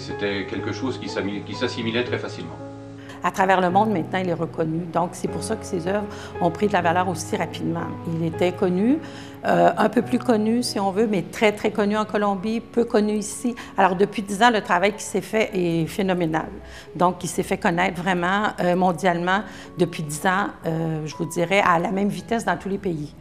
S14: quelque chose qui s'assimilait très facilement.
S16: À travers le monde, maintenant, il est reconnu. Donc, c'est pour ça que ses œuvres ont pris de la valeur aussi rapidement. Il était connu, un peu plus connu, si on veut, mais très, très connu en Colombie, peu connu ici. Alors, depuis 10 ans, le travail qui s'est fait est phénoménal. Donc, il s'est fait connaître vraiment mondialement depuis 10 ans, je vous dirais, à la même vitesse dans tous les pays.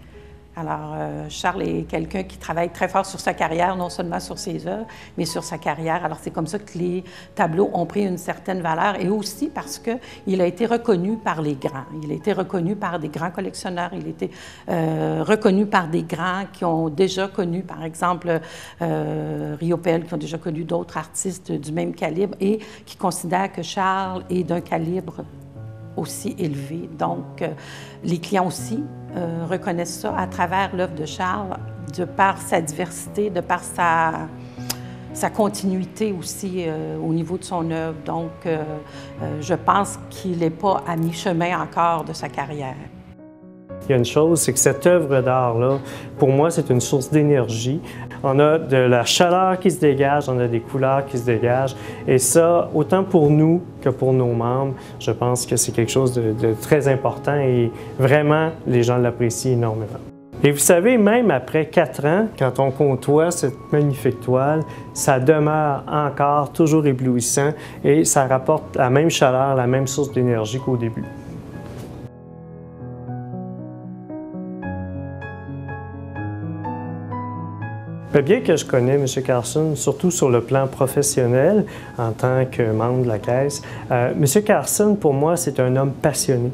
S16: Alors, Charles est quelqu'un qui travaille très fort sur sa carrière, non seulement sur ses œuvres, mais sur sa carrière. Alors, c'est comme ça que les tableaux ont pris une certaine valeur, et aussi parce qu'il a été reconnu par les grands. Il a été reconnu par des grands collectionneurs, il a été reconnu par des grands qui ont déjà connu, par exemple, Riopelle, qui ont déjà connu d'autres artistes du même calibre, et qui considèrent que Charles est d'un calibre aussi élevé. Donc, les clients aussi reconnaissent ça à travers l'œuvre de Charles, de par sa diversité, de par sa continuité aussi au niveau de son œuvre. Donc, je pense qu'il n'est pas à mi-chemin encore de sa carrière.
S8: Il y a une chose, c'est que cette œuvre d'art-là, pour moi, c'est une source d'énergie. On a de la chaleur qui se dégage, on a des couleurs qui se dégagent. Et ça, autant pour nous que pour nos membres, je pense que c'est quelque chose de très important et vraiment, les gens l'apprécient énormément. Et vous savez, même après 4 ans, quand on côtoie cette magnifique toile, ça demeure encore toujours éblouissant et ça rapporte la même chaleur, la même source d'énergie qu'au début. Bien que je connais M. Carson, surtout sur le plan professionnel, en tant que membre de la Caisse, M. Carson, pour moi, c'est un homme passionné.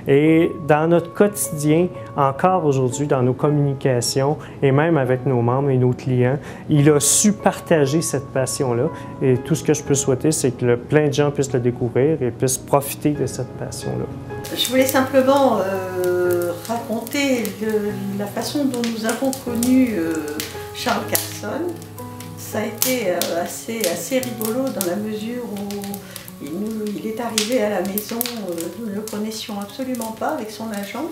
S8: Et dans notre quotidien, encore aujourd'hui, dans nos communications, et même avec nos membres et nos clients, il a su partager cette passion-là. Et tout ce que je peux souhaiter, c'est que plein de gens puissent le découvrir et puissent profiter de cette passion-là.
S17: Je voulais simplement raconter la façon dont nous avons connu Charles Carson. Ça a été assez rigolo dans la mesure où il est arrivé à la maison, nous ne le connaissions absolument pas avec son agent,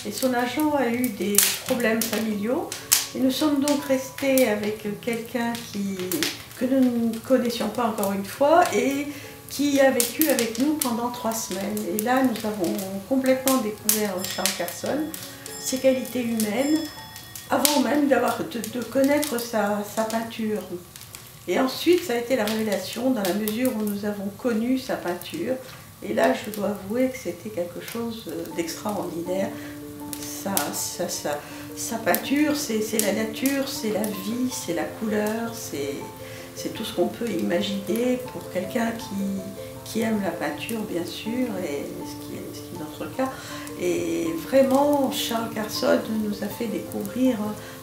S17: et son agent a eu des problèmes familiaux, et nous sommes donc restés avec quelqu'un que nous ne connaissions pas encore une fois, et qui a vécu avec nous pendant 3 semaines. Et là, nous avons complètement découvert Charles Carson, ses qualités humaines, avant même de connaître sa peinture. Et ensuite, ça a été la révélation dans la mesure où nous avons connu sa peinture. Et là, je dois avouer que c'était quelque chose d'extraordinaire. Sa peinture, c'est la nature, c'est la vie, c'est la couleur, c'est tout ce qu'on peut imaginer pour quelqu'un qui aime la peinture, bien sûr, et ce qui est notre cas. Et vraiment, Charles Carson nous a fait découvrir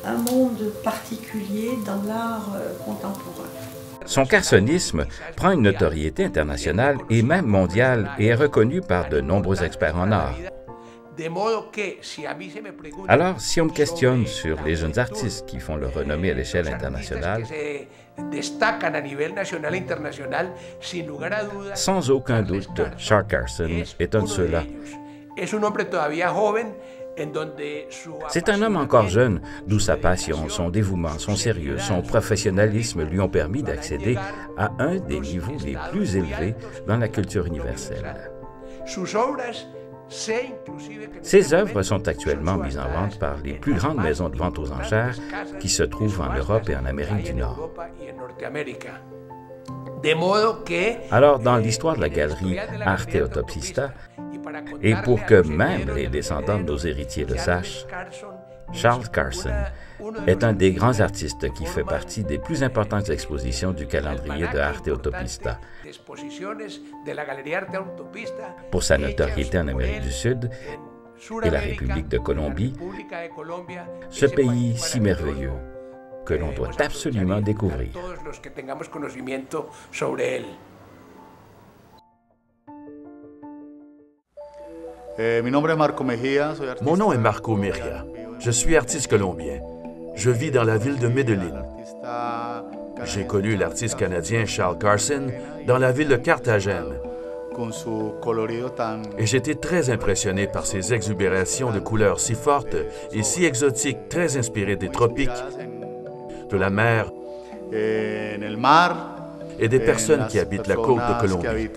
S17: un monde particulier dans l'art contemporain.
S9: Son carsonisme prend une notoriété internationale et même mondiale et est reconnu par de nombreux experts en art. Alors, si on me questionne sur les jeunes artistes qui font leur renommée à l'échelle internationale, sans aucun doute, Charles Carson est un de ceux-là. C'est un homme encore jeune, d'où sa passion, son dévouement, son sérieux, son professionnalisme lui ont permis d'accéder à un des niveaux les plus élevés dans la culture universelle. Ses œuvres sont actuellement mises en vente par les plus grandes maisons de vente aux enchères qui se trouvent en Europe et en Amérique du Nord. Alors, dans l'histoire de la galerie Arte Autopista, et pour que même les descendants de nos héritiers le sachent, Charles Carson est un des grands artistes qui fait partie des plus importantes expositions du calendrier de Arte Autopista. Pour sa notoriété en Amérique du Sud et la République de Colombie, ce pays si merveilleux que l'on doit absolument découvrir.
S10: Mon nom est Marco Mejia. Je suis artiste colombien. Je vis dans la ville de Medellín. J'ai connu l'artiste canadien Charles Carson dans la ville de Carthagène. Et j'étais très impressionné par ses exubérations de couleurs si fortes et si exotiques, très inspirées des tropiques, de la mer et des personnes qui habitent la côte de Colombie.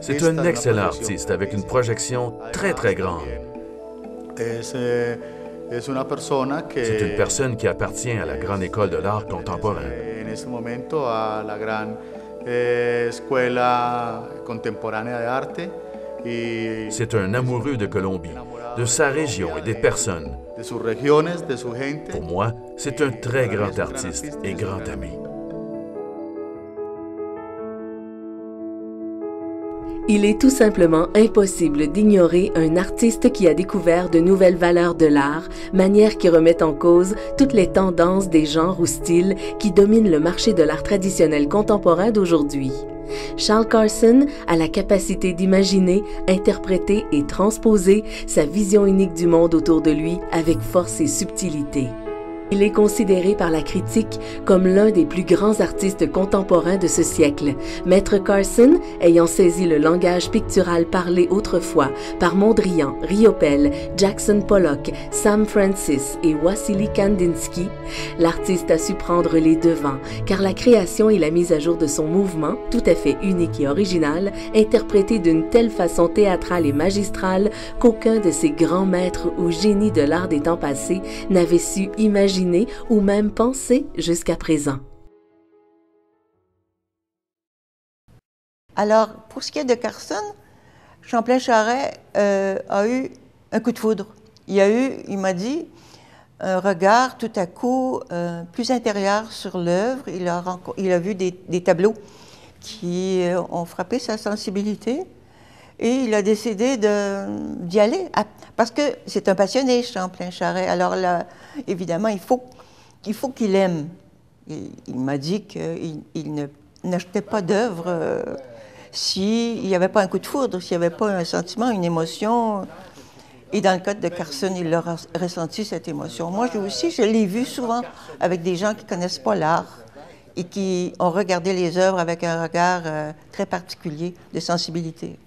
S10: C'est un excellent artiste avec une projection très grande. C'est une personne qui appartient à la grande école de l'art contemporain. C'est un amoureux de Colombie, de sa région et des personnes. Pour moi, c'est un très grand artiste et grand ami.
S18: Il est tout simplement impossible d'ignorer un artiste qui a découvert de nouvelles valeurs de l'art, manière qui remet en cause toutes les tendances des genres ou styles qui dominent le marché de l'art traditionnel contemporain d'aujourd'hui. Charles Carson a la capacité d'imaginer, interpréter et transposer sa vision unique du monde autour de lui avec force et subtilité. Il est considéré par la critique comme l'un des plus grands artistes contemporains de ce siècle, Maître Carson ayant saisi le langage pictural parlé autrefois par Mondrian, Riopelle, Jackson Pollock, Sam Francis et Wassily Kandinsky. L'artiste a su prendre les devants, car la création et la mise à jour de son mouvement, tout à fait unique et original, interprété d'une telle façon théâtrale et magistrale qu'aucun de ces grands maîtres ou génies de l'art des temps passés n'avait su imaginer ou même penser jusqu'à présent.
S3: Alors, pour ce qui est de Carson, Champlain-Charest a eu un coup de foudre. Il m'a dit, un regard tout à coup plus intérieur sur l'œuvre. Il a vu des tableaux qui ont frappé sa sensibilité et il a décidé d'y aller. Parce que c'est un passionné, Champlain-Charest. Alors là, évidemment, il faut qu'il aime. Il m'a dit qu'il n'achetait pas d'œuvre s'il n'y avait pas un coup de foudre, s'il n'y avait pas un sentiment, une émotion. Et dans le cas de Carson, il a ressenti cette émotion. Moi, je l'ai vu souvent avec des gens qui ne connaissent pas l'art et qui ont regardé les œuvres avec un regard très particulier de sensibilité.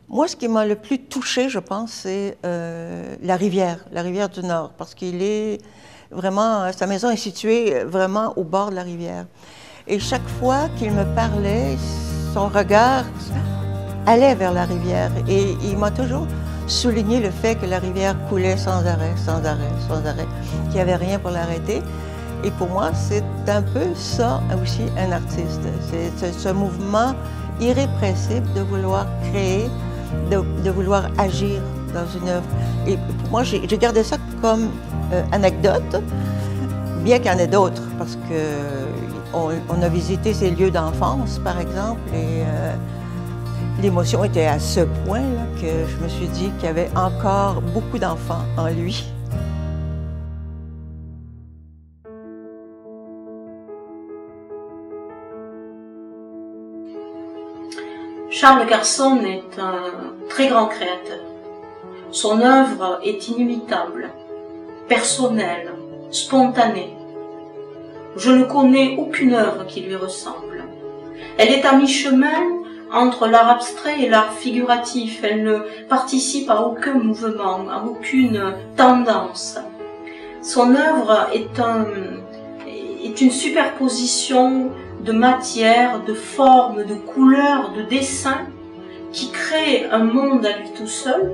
S3: Moi, ce qui m'a le plus touchée, je pense, c'est la rivière du Nord, parce qu'il est vraiment, sa maison est située vraiment au bord de la rivière. Et chaque fois qu'il me parlait, son regard allait vers la rivière. Et il m'a toujours souligné le fait que la rivière coulait sans arrêt, qu'il n'y avait rien pour l'arrêter. Et pour moi, c'est un peu ça aussi, un artiste. C'est ce mouvement irrépressible de vouloir créer, de vouloir agir dans une œuvre. Et pour moi, j'ai gardé ça comme anecdote, bien qu'il y en ait d'autres, parce qu'on a visité ses lieux d'enfance, par exemple, et l'émotion était à ce point là, que je me suis dit qu'il y avait encore beaucoup d'enfants en lui.
S5: Charles Carson est un très grand créateur. Son œuvre est inimitable, personnelle, spontanée. Je ne connais aucune œuvre qui lui ressemble. Elle est à mi-chemin entre l'art abstrait et l'art figuratif. Elle ne participe à aucun mouvement, à aucune tendance. Son œuvre est une superposition de matière, de formes, de couleurs, de dessins qui crée un monde à lui tout seul,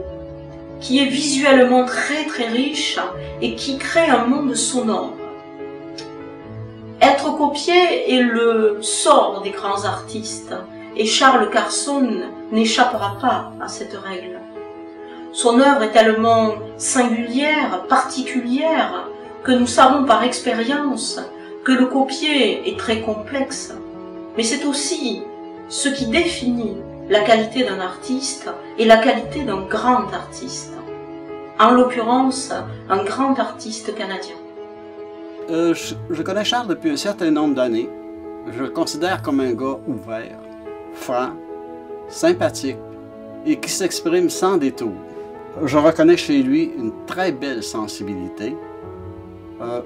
S5: qui est visuellement très très riche et qui crée un monde sonore. Être copié est le sort des grands artistes et Charles Carson n'échappera pas à cette règle. Son œuvre est tellement singulière, particulière, que nous savons par expérience que le copier est très complexe. Mais c'est aussi ce qui définit la qualité d'un artiste et la qualité d'un grand artiste. En l'occurrence, un grand artiste canadien.
S22: Je connais Charles depuis un certain nombre d'années. Je le considère comme un gars ouvert, franc, sympathique et qui s'exprime sans détour. Je reconnais chez lui une très belle sensibilité.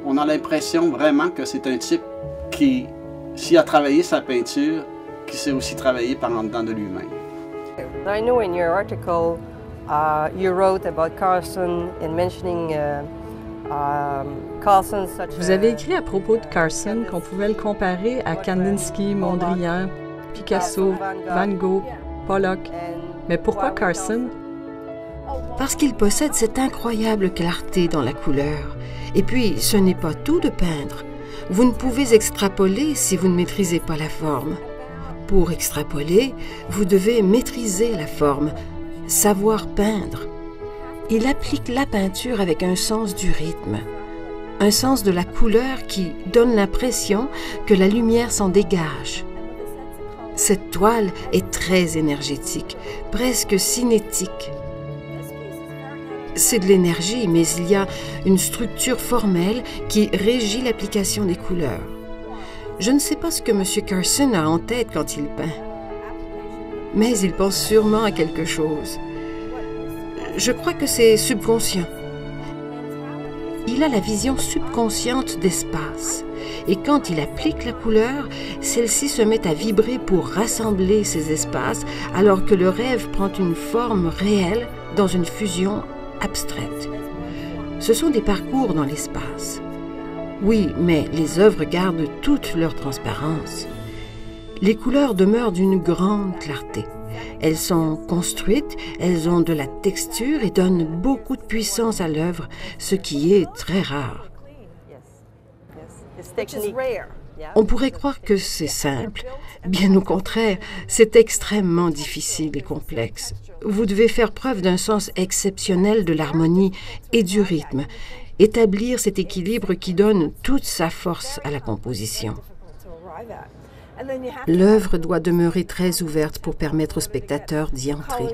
S22: On a l'impression vraiment que c'est un type qui, s'il a travaillé sa peinture, qui sait aussi travailler par en dedans de lui-même.
S2: I know in your article you wrote about Carson and mentioning Carson such.
S12: Vous avez écrit à propos de Carson qu'on pouvait le comparer à Kandinsky, Mondrian, Picasso, Van Gogh, Pollock. Mais pourquoi Carson?
S7: Parce qu'il possède cette incroyable clarté dans la couleur. Et puis, ce n'est pas tout de peindre. Vous ne pouvez extrapoler si vous ne maîtrisez pas la forme. Pour extrapoler, vous devez maîtriser la forme, savoir peindre. Il applique la peinture avec un sens du rythme, un sens de la couleur qui donne l'impression que la lumière s'en dégage. Cette toile est très énergétique, presque cinétique. C'est de l'énergie, mais il y a une structure formelle qui régit l'application des couleurs. Je ne sais pas ce que M. Carson a en tête quand il peint, mais il pense sûrement à quelque chose. Je crois que c'est subconscient. Il a la vision subconsciente d'espace, et quand il applique la couleur, celle-ci se met à vibrer pour rassembler ces espaces, alors que le rêve prend une forme réelle dans une fusion abstraite. Ce sont des parcours dans l'espace. Oui, mais les œuvres gardent toute leur transparence. Les couleurs demeurent d'une grande clarté. Elles sont construites, elles ont de la texture et donnent beaucoup de puissance à l'œuvre, ce qui est très rare. On pourrait croire que c'est simple. Bien au contraire, c'est extrêmement difficile et complexe. Vous devez faire preuve d'un sens exceptionnel de l'harmonie et du rythme, établir cet équilibre qui donne toute sa force à la composition. L'œuvre doit demeurer très ouverte pour permettre aux spectateurs d'y entrer.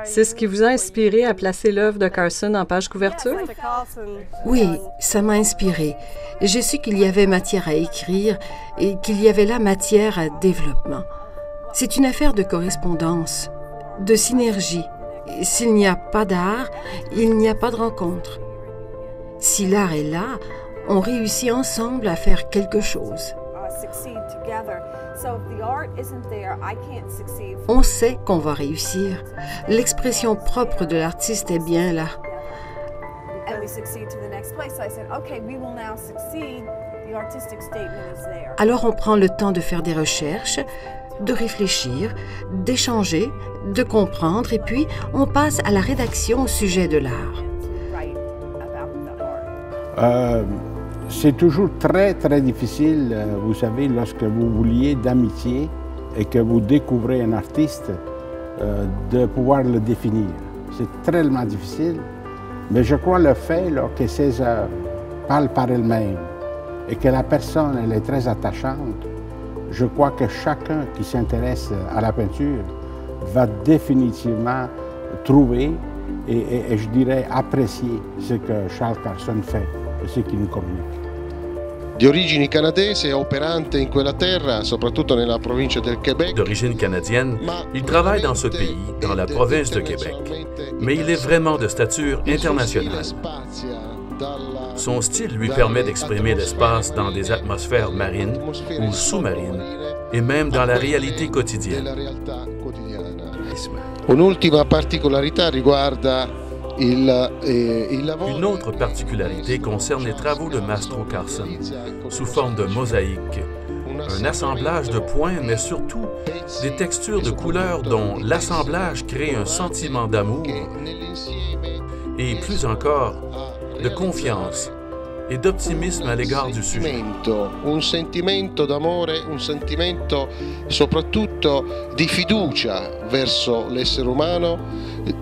S12: C'est ce qui vous a inspiré à placer l'œuvre de Carson en page couverture?
S7: Oui, ça m'a inspiré. J'ai su qu'il y avait matière à écrire et qu'il y avait là matière à développement. C'est une affaire de correspondance, de synergie. S'il n'y a pas d'art, il n'y a pas de rencontre. Si l'art est là, on réussit ensemble à faire quelque chose. On sait qu'on va réussir. L'expression propre de l'artiste est bien là. Alors on prend le temps de faire des recherches, de réfléchir, d'échanger, de comprendre, et puis on passe à la rédaction au sujet de l'art.
S20: C'est toujours très, très difficile, vous savez, lorsque vous vouliez d'amitié et que vous découvrez un artiste, de pouvoir le définir. C'est tellement difficile, mais je crois le fait là, que ces œuvres parlent par elles-mêmes et que la personne, elle est très attachante. Je crois que chacun qui s'intéresse à la peinture va définitivement trouver et je dirais apprécier ce que Charles Carson fait et ce qu'il nous communique.
S1: di origini canadesi, operante in quella terra, soprattutto nella provincia del Québec.
S10: D'origine canadienne, il travaille dans ce pays, dans la province de Québec. Mais il est vraiment de stature internationale. Son style lui permet d'exprimer l'espace dans des atmosphères marines ou sous-marines et même dans la réalité quotidienne.
S1: Un'ultima particolarità riguarda
S10: Une autre particularité concerne les travaux de Mastro Carson, sous forme de mosaïque, un assemblage de points, mais surtout des textures de couleurs dont l'assemblage crée un sentiment d'amour et plus encore de confiance et d'optimisme à l'égard du sujet.
S1: Un sentimento d'amore, un sentimento soprattutto di fiducia verso l'essere umano,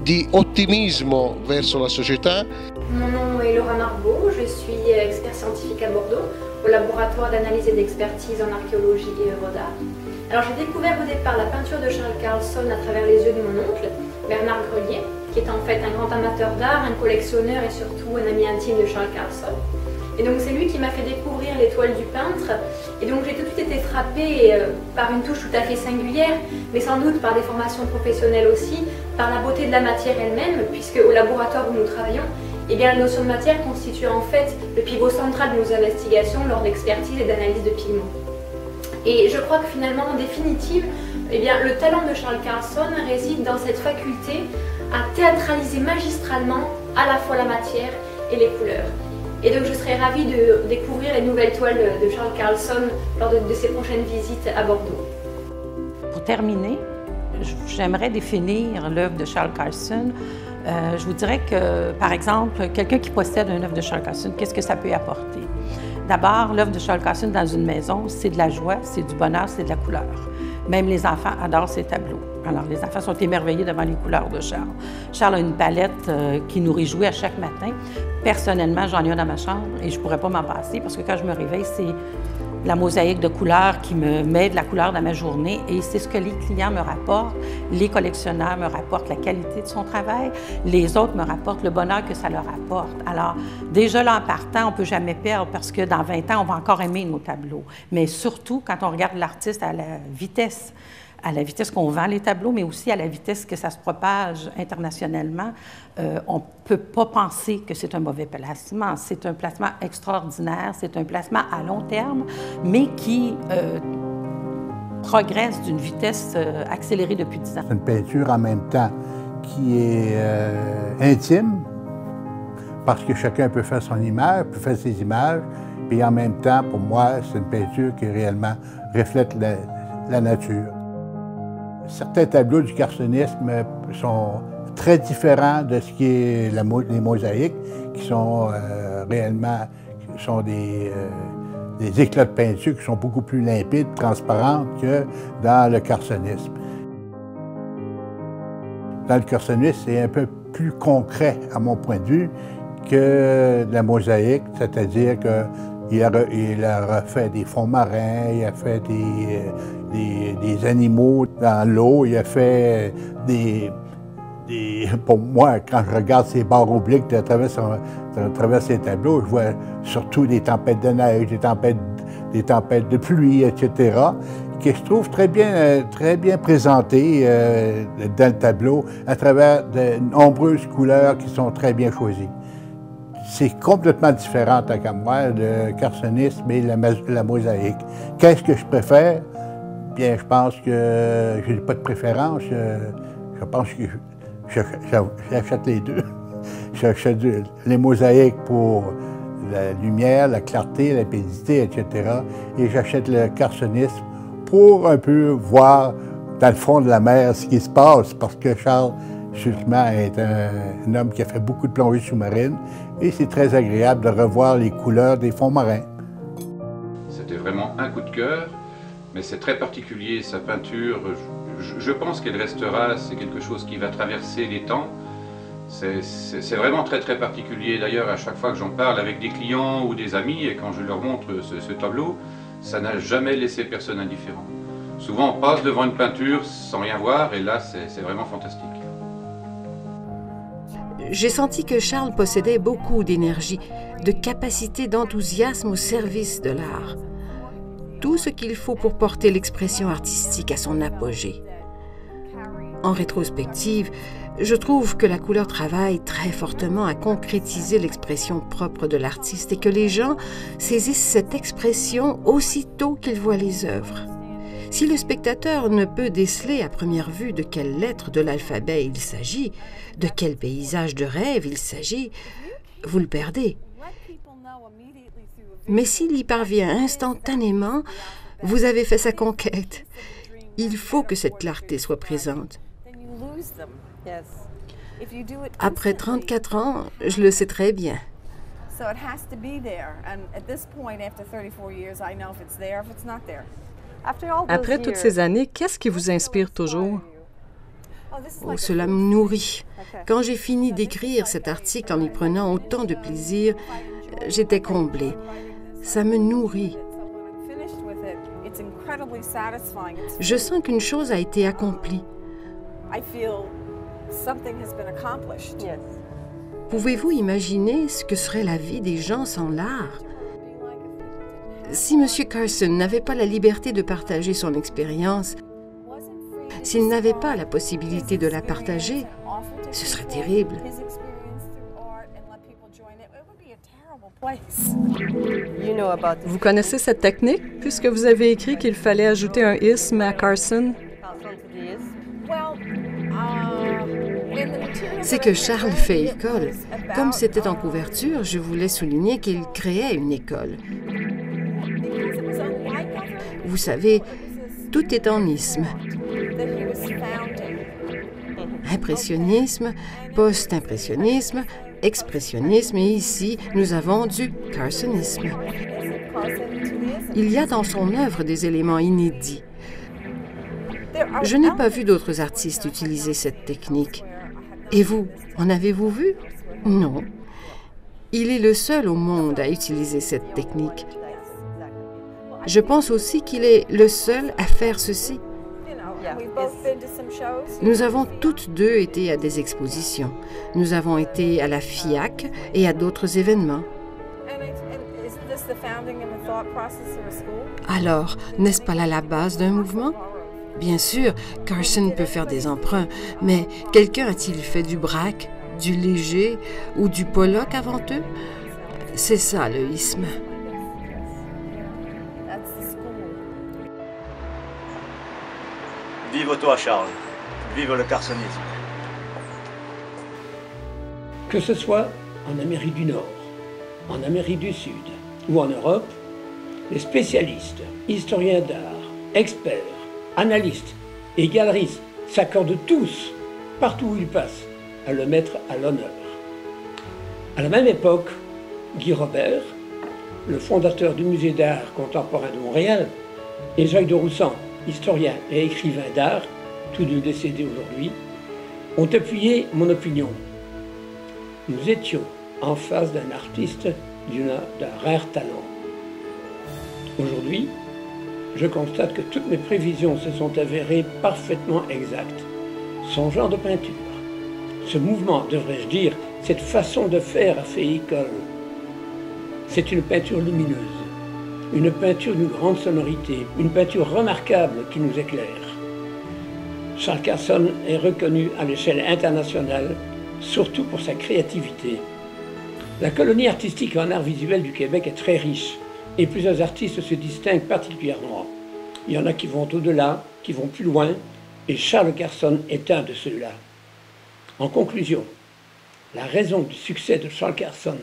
S1: di ottimismo verso la società.
S11: Mon nom est Laura Marbeau, je suis expert scientifique à Bordeaux, au laboratoire d'analyse et d'expertise en archéologie et œuvres d'art. Alors j'ai découvert au départ la peinture de Charles Carlson à travers les yeux de mon oncle, Bernard Grelier, qui est en fait un grand amateur d'art, un collectionneur et surtout un ami intime de Charles Carlson. Et donc c'est lui qui m'a fait découvrir les toiles du peintre. Et donc j'ai tout de suite été frappée par une touche tout à fait singulière, mais sans doute par des formations professionnelles aussi, par la beauté de la matière elle-même, puisque au laboratoire où nous travaillons, eh bien, la notion de matière constitue en fait le pivot central de nos investigations lors d'expertise et d'analyse de pigments. Et je crois que finalement, en définitive, eh bien, le talent de Charles Carlson réside dans cette faculté à théâtraliser magistralement à la fois la matière et les couleurs. Et donc je serais ravie de découvrir les nouvelles toiles de Charles Carlson lors de ses prochaines visites à Bordeaux.
S16: Pour terminer, j'aimerais définir l'œuvre de Charles Carlson. Je vous dirais que, par exemple, quelqu'un qui possède une œuvre de Charles Carlson, qu'est-ce que ça peut apporter? D'abord, l'œuvre de Charles Carlson dans une maison, c'est de la joie, c'est du bonheur, c'est de la couleur. Même les enfants adorent ces tableaux. Alors, les enfants sont émerveillés devant les couleurs de Charles. Charles a une palette qui nous réjouit à chaque matin. Personnellement, j'en ai une dans ma chambre et je ne pourrais pas m'en passer parce que quand je me réveille, c'est la mosaïque de couleurs qui me met de la couleur dans ma journée et c'est ce que les clients me rapportent. Les collectionneurs me rapportent la qualité de son travail. Les autres me rapportent le bonheur que ça leur apporte. Alors, déjà là, en partant, on ne peut jamais perdre parce que dans 20 ans, on va encore aimer nos tableaux. Mais surtout, quand on regarde l'artiste à la vitesse qu'on vend les tableaux, mais aussi à la vitesse que ça se propage internationalement, on ne peut pas penser que c'est un mauvais placement. C'est un placement extraordinaire, c'est un placement à long terme, mais qui progresse d'une vitesse accélérée depuis 10 ans.
S20: C'est une peinture en même temps qui est intime, parce que chacun peut faire son image, peut faire ses images, puis en même temps, pour moi, c'est une peinture qui réellement reflète la nature. Certains tableaux du carsonisme sont très différents de ce qui est les mosaïques, qui sont réellement des éclats de peinture qui sont beaucoup plus limpides, transparents que dans le carsonisme. Dans le carsonisme, c'est un peu plus concret, à mon point de vue, que la mosaïque, c'est-à-dire qu'il a refait des fonds marins, il a fait des animaux dans l'eau, il a fait pour moi, quand je regarde ces barres obliques à travers ces tableaux, je vois surtout des tempêtes de neige, des tempêtes de pluie, etc., que je trouve très bien présentées dans le tableau à travers de nombreuses couleurs qui sont très bien choisies. C'est complètement différent, tant qu'à moi, le carsonisme et la mosaïque. Qu'est-ce que je préfère? Bien, je pense que je n'ai pas de préférence. Je pense que j'achète les deux. J'achète les mosaïques pour la lumière, la clarté, la limpidité, etc. Et j'achète le carsonisme pour un peu voir dans le fond de la mer ce qui se passe, parce que Charles, justement, est un homme qui a fait beaucoup de plongées sous-marines et c'est très agréable de revoir les couleurs des fonds marins.
S14: C'était vraiment un coup de cœur, mais c'est très particulier, sa peinture. Je pense qu'elle restera, c'est quelque chose qui va traverser les temps. C'est vraiment très très particulier. D'ailleurs, à chaque fois que j'en parle avec des clients ou des amis, et quand je leur montre ce tableau, ça n'a jamais laissé personne indifférent. Souvent, on passe devant une peinture sans rien voir, et là, c'est vraiment fantastique.
S7: J'ai senti que Charles possédait beaucoup d'énergie, de capacité d'enthousiasme au service de l'art. Tout ce qu'il faut pour porter l'expression artistique à son apogée. En rétrospective, je trouve que la couleur travaille très fortement à concrétiser l'expression propre de l'artiste et que les gens saisissent cette expression aussitôt qu'ils voient les œuvres. Si le spectateur ne peut déceler à première vue de quelle lettre de l'alphabet il s'agit, de quel paysage de rêve il s'agit, vous le perdez. Mais s'il y parvient instantanément, vous avez fait sa conquête. Il faut que cette clarté soit présente. Après 34 ans, je le sais très bien.
S12: Après toutes ces années, qu'est-ce qui vous inspire toujours?
S7: Oh, cela me nourrit. Quand j'ai fini d'écrire cet article en y prenant autant de plaisir, j'étais comblée. Ça me nourrit. Je sens qu'une chose a été accomplie. Pouvez-vous imaginer ce que serait la vie des gens sans l'art? Si M. Carson n'avait pas la liberté de partager son expérience, s'il n'avait pas la possibilité de la partager, ce serait terrible.
S12: Vous connaissez cette technique, puisque vous avez écrit qu'il fallait ajouter un isthme à Carson?
S7: C'est que Charles fait école. Comme c'était en couverture, je voulais souligner qu'il créait une école. Vous savez, tout est en isthme. Impressionnisme, post-impressionnisme, expressionnisme et ici, nous avons du carsonisme. Il y a dans son œuvre des éléments inédits. Je n'ai pas vu d'autres artistes utiliser cette technique. Et vous, en avez-vous vu? Non. Il est le seul au monde à utiliser cette technique. Je pense aussi qu'il est le seul à faire ceci. Nous avons toutes deux été à des expositions. Nous avons été à la FIAC et à d'autres événements. Alors, n'est-ce pas là la base d'un mouvement? Bien sûr, Carson peut faire des emprunts, mais quelqu'un a-t-il fait du Braque, du Léger ou du Pollock avant eux? C'est ça, le isthme.
S4: Vive toi, Charles. Vive le carsonisme.
S6: Que ce soit en Amérique du Nord, en Amérique du Sud ou en Europe, les spécialistes, historiens d'art, experts, analystes et galeristes s'accordent tous, partout où ils passent, à le mettre à l'honneur. À la même époque, Guy Robert, le fondateur du Musée d'art contemporain de Montréal, et Jacques de Roussan, historien et écrivain d'art, tous deux décédés aujourd'hui, ont appuyé mon opinion. Nous étions en face d'un artiste d'un rare talent. Aujourd'hui, je constate que toutes mes prévisions se sont avérées parfaitement exactes. Son genre de peinture, ce mouvement, devrais-je dire, cette façon de faire a fait école. C'est une peinture lumineuse, une peinture d'une grande sonorité, une peinture remarquable qui nous éclaire. Charles Carson est reconnu à l'échelle internationale, surtout pour sa créativité. La colonie artistique en art visuel du Québec est très riche et plusieurs artistes se distinguent particulièrement. Il y en a qui vont au-delà, qui vont plus loin, et Charles Carson est un de ceux-là. En conclusion, la raison du succès de Charles Carson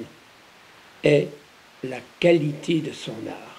S6: est la qualité de son art.